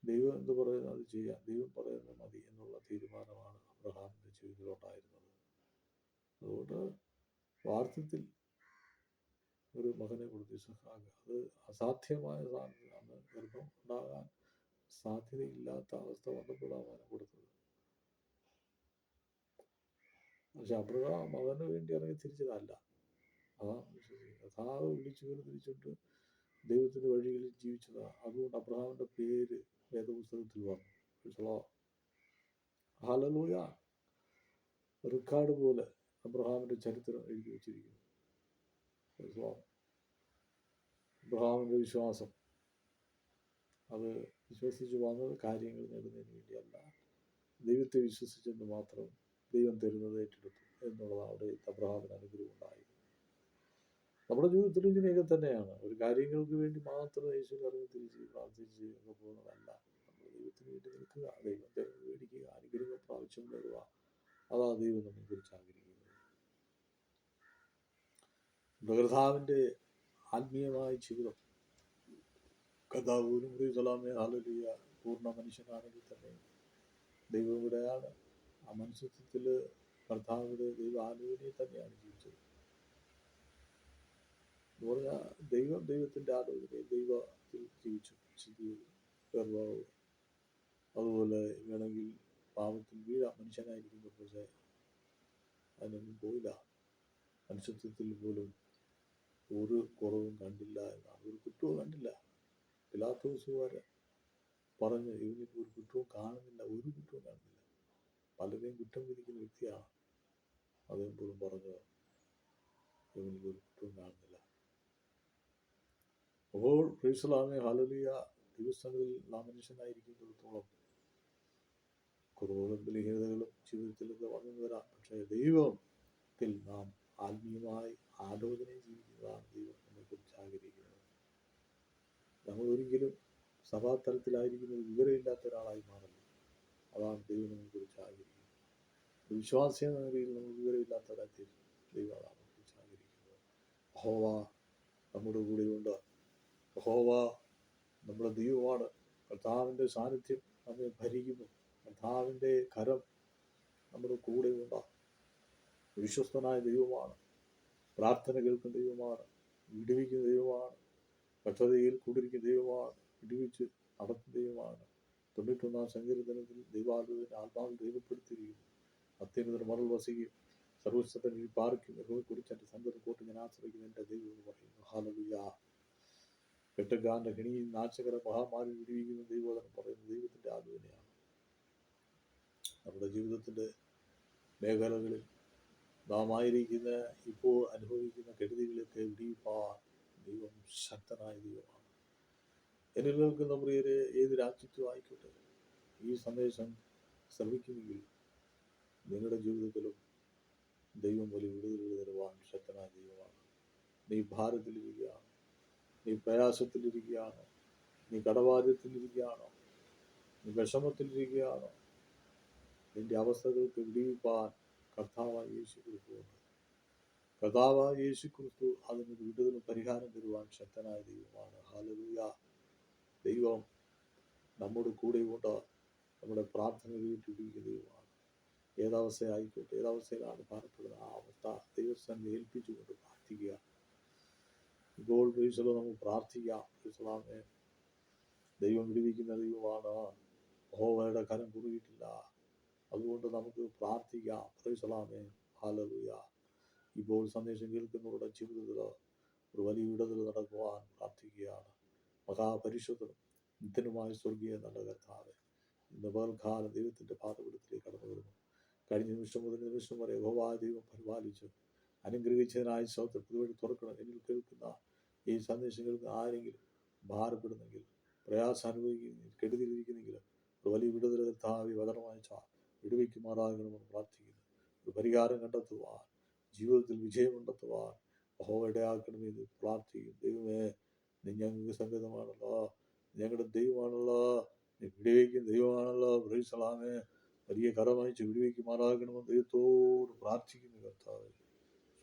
ദൈവം എന്ത് പറയുന്നത് അത് ചെയ്യാം, ദൈവം പറയുന്നത് മതി എന്നുള്ള തീരുമാനമാണ് അബ്രഹാമിൻ്റെ ജീവിതത്തിലുണ്ടായിരുന്നത്. അതുകൊണ്ട് വാർദ്ധത്തിൽ ഒരു മകനെ കൊടുത്തു, ഇസഹാക്ക്. അത് അസാധ്യമായ സാധനമാണ്, ഗർഭം ഉണ്ടാകാൻ സാധ്യതയില്ലാത്ത അവസ്ഥ വന്നപ്പോഴാണ് മകനെ കൊടുത്തത്. പക്ഷെ അബ്രഹാം മകന് വേണ്ടി ഇറങ്ങി തിരിച്ചതല്ല. അതാണ് വിശ്വസിക്കുന്നത്. കർത്താവ് വിളിച്ചു വേർതിരിച്ചിട്ട് ദൈവത്തിൻ്റെ വഴികളിൽ ജീവിച്ചതാണ്. അതുകൊണ്ട് അബ്രഹാമിൻ്റെ പേര് വേദപുസ്തകത്തിൽ വന്നു. ഹല്ലേലൂയ. റെക്കോർഡ് പോലെ അബ്രഹാമിൻ്റെ ചരിത്രം എഴുതി വച്ചിരിക്കുന്നു. അബ്രഹാമിൻ്റെ വിശ്വാസം അത് വിശ്വസിച്ച് വന്നത് കാര്യങ്ങൾ നേടുന്നതിന് വേണ്ടിയല്ല, ദൈവത്തെ വിശ്വസിച്ചെന്ന് മാത്രം ദൈവം തരുന്നത് ഏറ്റെടുത്തു എന്നുള്ളത് അവിടെ അബ്രഹാമിന് അനുഗ്രഹം ഉണ്ടായി. നമ്മുടെ ജീവിതത്തിൽ ഇങ്ങനെയൊക്കെ തന്നെയാണ്. ഒരു കാര്യങ്ങൾക്ക് വേണ്ടി മാത്രം യേശുവിനെ ഇറങ്ങി തിരിച്ച് പ്രാർത്ഥിച്ച് ഒക്കെ പോകുന്നതല്ല. നമ്മൾ ദൈവത്തിന് വേണ്ടി നിൽക്കുക, ദൈവത്തെ മേടിക്കുക, അനുഗ്രഹം പ്രാവശ്യം നേടുക. അതാ ദൈവം നമ്മെ കുറിച്ച് ആഗ്രഹിക്കുന്നത്. കർത്താവിൻ്റെ ആത്മീയമായ ജീവിതം, കർത്താവിനും ഹല്ലേലൂയ, പൂർണ്ണ മനുഷ്യനാണെങ്കിൽ തന്നെ ദൈവം ഇവിടെയാണ്. ആ മനുഷ്യത്വത്തിൽ കർത്താവിൻ്റെ ദൈവ ആലോചനയിൽ തന്നെയാണ് ജീവിച്ചത്. എന്ന് പറഞ്ഞാൽ ദൈവത്തിൻ്റെ ആലോചനയിൽ ദൈവത്തിൽ ജീവിച്ചു. ഗർഭാവ് അതുപോലെ വേണമെങ്കിൽ പാപത്തിൽ വീഴാം മനുഷ്യനായിരിക്കുന്നു, പക്ഷേ അതിനൊന്നും പോയില്ല. മനുഷ്യത്വത്തിൽ പോലും ഒരു കുറവും കണ്ടില്ല എന്നാണ്, ഒരു കുറ്റവും കണ്ടില്ല. പിലാത്തോസുകാര് പറഞ്ഞ് ഇവനിപ്പോൾ ഒരു കുറ്റവും കാണുന്നില്ല, ഒരു കുറ്റവും കാണുന്നില്ല. പലരെയും കുറ്റം വിധിക്കുന്ന വ്യക്തിയാണ്. അദ്ദേഹം പോലും പറഞ്ഞത് ഇവനിൽ ഒരു കുറ്റവും കാണുന്നില്ല. അപ്പോൾ ക്രൈസ്തവനെ ഹല്ലേലൂയ, ദൈവസ്ഥാനത്തിൽ നാം മനുഷ്യനായിരിക്കുന്നിടത്തോളം കുറവുകളും ബലഹീനതകളും ജീവിതത്തിലൊക്കെ വന്നു വരാം. പക്ഷേ ദൈവത്തിൽ നാം ആത്മീയമായി ആലോചനയും ജീവിക്കുന്നതാണ് ദൈവം നമ്മെക്കുറിച്ച് ആഗ്രഹിക്കുന്നത്. നമ്മൾ ഒരിക്കലും സഭാതലത്തിലായിരിക്കുന്ന വിവരമില്ലാത്ത ഒരാളായി മാറരുത്. അതാണ് ദൈവം നമ്മെക്കുറിച്ച് ആഗ്രഹിക്കുന്നത്. വിശ്വാസി എന്ന നിലയിൽ നമുക്ക് വിവരമില്ലാത്തവരായി ദൈവം അതാണ് നമ്മെക്കുറിച്ച് ആഗ്രഹിക്കുന്നത്. യഹോവ നമ്മുടെ കൂടെയുണ്ട്. യഹോവ നമ്മുടെ ദൈവമാണ്. കർത്താവിൻ്റെ സാന്നിധ്യം നമ്മെ ഭരിക്കുന്നു. കർത്താവിൻ്റെ കരം നമ്മുടെ കൂടെയുണ്ട്. വിശ്വസ്തനായ ദൈവമാണ്. പ്രാർത്ഥന കേൾക്കുന്ന ദൈവമാണ്. വിടുവിക്കുന്ന ദൈവമാണ്. കഷ്ടതയിൽ കൂടിയിരിക്കുന്ന ദൈവമാണ്. വിടുവിച്ച് നടത്തുന്ന ദൈവമാണ്. 91 സങ്കീർത്തനത്തിൽ ദൈവാലയത്തിന് ആത്മാവിൽ രേഖപ്പെടുത്തിയിരിക്കുന്നു. അത്യുന്നതൻ മറൽ വസിക്കും, സർവശക്തൻ ഈ പാർക്കും, യഹോവയെക്കുറിച്ച് എൻ്റെ സന്തതം കൂട്ടി ഞാൻ ആശ്രയിക്കുന്നു എൻ്റെ ദൈവം എന്ന് പറയുന്നു. ഹല്ലേലൂയ. കെട്ടുകാരൻ്റെ കെണിയിൽ നാശകര മഹാമാരി വിടുവിക്കുന്ന ദൈവവചനം പറയുന്നത് ദൈവത്തിൻ്റെ ആലോചനയാണ്. നമ്മുടെ ജീവിതത്തിൻ്റെ മേഖലകളിൽ നാം ആയിരിക്കുന്ന ഇപ്പോൾ അനുഭവിക്കുന്ന കെടുതികളൊക്കെ വിടിയിപ്പാൻ ദൈവം ശക്തനായ ദൈവമാണ്. എന്നിൽ നിൽക്കുന്ന പ്രിയരെ, ഏത് രാജ്യത്തും ആയിക്കോട്ടെ, ഈ സന്ദേശം ശ്രമിക്കുമെങ്കിൽ നിങ്ങളുടെ ജീവിതത്തിലും ദൈവം വലിയ വിടുതലുകൾ തരുവാൻ ശക്തനായ ദൈവമാണ്. നീ ഭാരത്തിലിരിക്കുകയാണ്, നീ പ്രയാസത്തിലിരിക്കുകയാണോ, നീ കടബാധ്യത്തിലിരിക്കുകയാണോ, നീ വിഷമത്തിലിരിക്കുകയാണോ, നിന്റെ അവസ്ഥകൾക്ക് വിടിയിപ്പാൻ കർത്താവായ യേശു ക്രിസ്തുവുണ്ട്. കർത്താവായ യേശു ക്രിസ്തു അതിനൊരു വിടുതലും പരിഹാരം തരുവാൻ ശക്തനായ ദൈവമാണ്. ഹല്ലേലൂയ. ദൈവം നമ്മുടെ കൂടെയുണ്ട്. നമ്മുടെ പ്രാർത്ഥന കേട്ടിരിക്കുന്ന ദൈവമാണ്. ഏതവസ്ഥയായിക്കോട്ടെ, ഏതവസ്ഥയിലാണ് ഭാരപ്പെടുന്നത്, ആ അവസ്ഥ ദൈവസ്ഥനെ ഏൽപ്പിച്ചുകൊണ്ട് പ്രാർത്ഥിക്കുക. ഇപ്പോൾ പ്രീശലോ നമുക്ക് പ്രാർത്ഥിക്കാം. പ്രീശലാമേ, ദൈവം വിടുവിക്കുന്ന ദൈവമാണ്. യഹോവയുടെ കരം കുറുകിയിട്ടില്ല. അതുകൊണ്ട് നമുക്ക് പ്രാർത്ഥിക്കാം. പ്രീശലാമേ. ഹല്ലേലൂയ. ഇപ്പോൾ സന്ദേശം കേൾക്കുന്നവരുടെ ജീവിതത്തിൽ ഒരു വലിയ വിടുതൽ നടക്കുവാൻ പ്രാർത്ഥിക്കുകയാണ്. മഹാപരിശുദ്ധനും നിത്യനുമായ സ്വർഗീയ നല്ല കർത്താവേ, ഇന്ന് പകൽക്കാലം ദൈവത്തിൻ്റെ പാദപീഠത്തിലേക്ക് കടന്നു വരുന്നു. കഴിഞ്ഞ നിമിഷം മുതൽ നിമിഷം വരെ യഹോവയായ ദൈവം പരിപാലിച്ച് അനുഗ്രഹിച്ചതിനായി സ്തോത്രം. പുതുവഴി തുറക്കണം. എന്നിൽ കേൾക്കുന്ന ഈ സന്ദേശം കേൾക്കുന്ന ആരെങ്കിലും ഭാരപ്പെടുന്നെങ്കിൽ, പ്രയാസം അനുഭവിക്കുന്ന, കെടുതിയിരിക്കുന്നെങ്കിൽ ഒരു വലിയ വിടുതൽ കർത്താവേ വചനമയച്ചാൽ വിടുവിക്കുമാറാകണമെന്ന് പ്രാർത്ഥിക്കുന്നു. ഒരു പരിഹാരം കണ്ടെത്തുവാൻ, ജീവിതത്തിൽ വിജയം കണ്ടെത്തുവാൻ യഹോവ ഇടയാക്കണമെന്ന് പ്രാർത്ഥിക്കും. ദൈവമേ, നീ ഞങ്ങൾക്ക് സംഗതമാണല്ലോ, ഞങ്ങളുടെ ദൈവമാണല്ലോ, നീ വിടുവിക്കുന്ന ദൈവമാണല്ലോ. പ്രൈസലാമേ. വലിയ കരമയച്ച് വിടുവിക്കുമാറാകണമെന്ന് ദൈവത്തോട് പ്രാർത്ഥിക്കുന്നു. കർത്താവേ,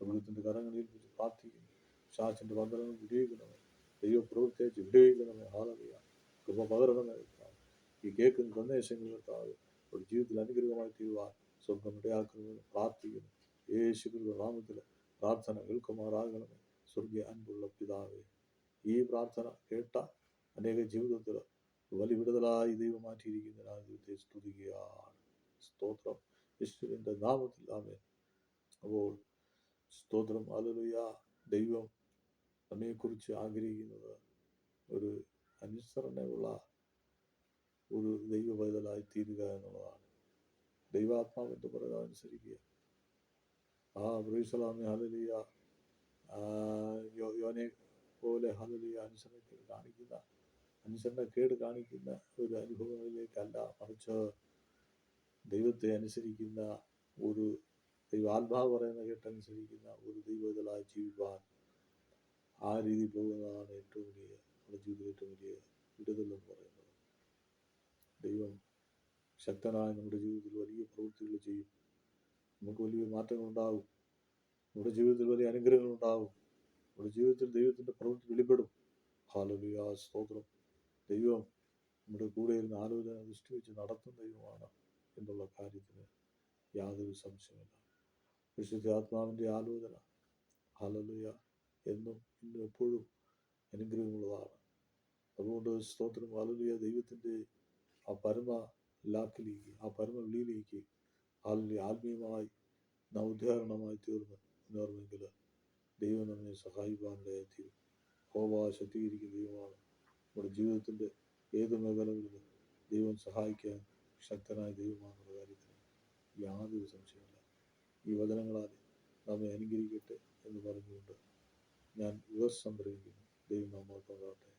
സ്വർഗത്തിൻ്റെ കരങ്ങളിൽ ഏൽപ്പിച്ച് പ്രാർത്ഥിക്കുന്നു. ശാസിൻ്റെ ബന്ധനങ്ങൾ വിടുവിക്കണമേ. ദൈവ പ്രവൃത്തിയച്ച് വിടുവിക്കണമേ. ഹല്ലേലൂയ. കൃപ പകരണമേ കർത്താവേ. ഈ കേൾക്കുന്ന സന്ദേശങ്ങൾ കർത്താവേ ഒരു ജീവിതത്തിൽ അനുഗ്രഹമായി തീരുവാൻ സ്വർഗം ഇടയാക്കണമെന്ന് പ്രാർത്ഥിക്കുന്നു. യേശുവിന്റെ നാമത്തിൽ പ്രാർത്ഥന കേൾക്കുമാറാകണമേ. സ്വർഗീയ അൻപുള്ള പിതാവേ, ഈ പ്രാർത്ഥന കേട്ട അനേക ജീവിതത്തിൽ വലിയ വിടുതലായി ദൈവം മാറ്റിയിരിക്കുന്നതിനാൽ ദൈവത്തെ സ്തുതിക്കുകയാണ്. സ്തോത്രം. യേശുവിൻ്റെ നാമത്തിൽ ആമേൻ. അപ്പോൾ സ്തോത്രം. ഹല്ലേലൂയ. ദൈവം നമ്മെക്കുറിച്ച് ആഗ്രഹിക്കുന്നത് ഒരു അനുസരണയുള്ള ഒരു ദൈവ പൈതലായി തീരുക എന്നുള്ളതാണ്. ദൈവാത്മാവിൻ്റെ പറയുന്നത് അനുസരിക്കുക. പ്രൈസലാമേ. ഹല്ലേലൂയ. യോനെ പോലെ ഹല്ലേലൂയ അനുസരണക്കേട് കാണിക്കുന്ന ഒരു അനുഭവങ്ങളിലേക്കല്ല, മറിച്ച് ദൈവത്തെ അനുസരിക്കുന്ന ഒരു ദൈവാത്മാവ് പറയുന്ന കേട്ടനുസരിക്കുന്ന ഒരു ദൈവത്തിലായി ജീവിക്കാൻ ആ രീതി പോകുന്നതാണ് ഏറ്റവും വലിയ, നമ്മുടെ ജീവിതത്തിൽ ഏറ്റവും വലിയ വിടുതൽ എന്ന് പറയുന്നത്. ദൈവം ശക്തനായ നമ്മുടെ ജീവിതത്തിൽ വലിയ പ്രവൃത്തികൾ ചെയ്യും. നമുക്ക് വലിയ മാറ്റങ്ങളുണ്ടാകും. നമ്മുടെ ജീവിതത്തിൽ വലിയ അനുഗ്രഹങ്ങളുണ്ടാകും. നമ്മുടെ ജീവിതത്തിൽ ദൈവത്തിൻ്റെ പ്രവൃത്തി വെളിപ്പെടും. ഹല്ലേലൂയ. സ്തോത്രം. ദൈവം നമ്മുടെ കൂടെ ഇരുന്ന് ആലോചന ദൃഷ്ടിവെച്ച് നടത്തുന്ന ദൈവമാണ് എന്നുള്ള കാര്യത്തിന് യാതൊരു സംശയമില്ല. വിശുദ്ധാത്മാവിൻ്റെ ആലോചന ഹല്ലേലൂയ എന്നും ഇന്നും എപ്പോഴും അനുഗ്രഹമുള്ളതാണ്. അതുകൊണ്ട് സ്തോത്രം. ഹല്ലേലൂയ. ദൈവത്തിൻ്റെ ആ പരമ ലാക്കിലേക്ക്, ആ പരമ വിളിയിലേക്ക് ആത്മീയമായി നാം ഉദ്ധാരണമായി തീർന്ന് എന്നോർമെങ്കിൽ ദൈവം നമ്മെ സഹായിക്കാനിടയായിത്തീരും. യഹോവ ശക്തീകരിക്കുന്ന ദൈവമാണ്. നമ്മുടെ ജീവിതത്തിൻ്റെ ഏത് മേഖലകളിലും ദൈവം സഹായിക്കാൻ ശക്തനായ ദൈവമാണെന്നുള്ള കാര്യത്തിന് യാതൊരു സംശയമില്ല. ഈ വചനങ്ങളാൽ നമ്മെ അനുഗ്രഹിക്കട്ടെ എന്ന് പറഞ്ഞുകൊണ്ട് ഞാൻ സംഗ്രഹിക്കുന്നു. ദൈവം നമ്മെ കൊണ്ടാകട്ടെ.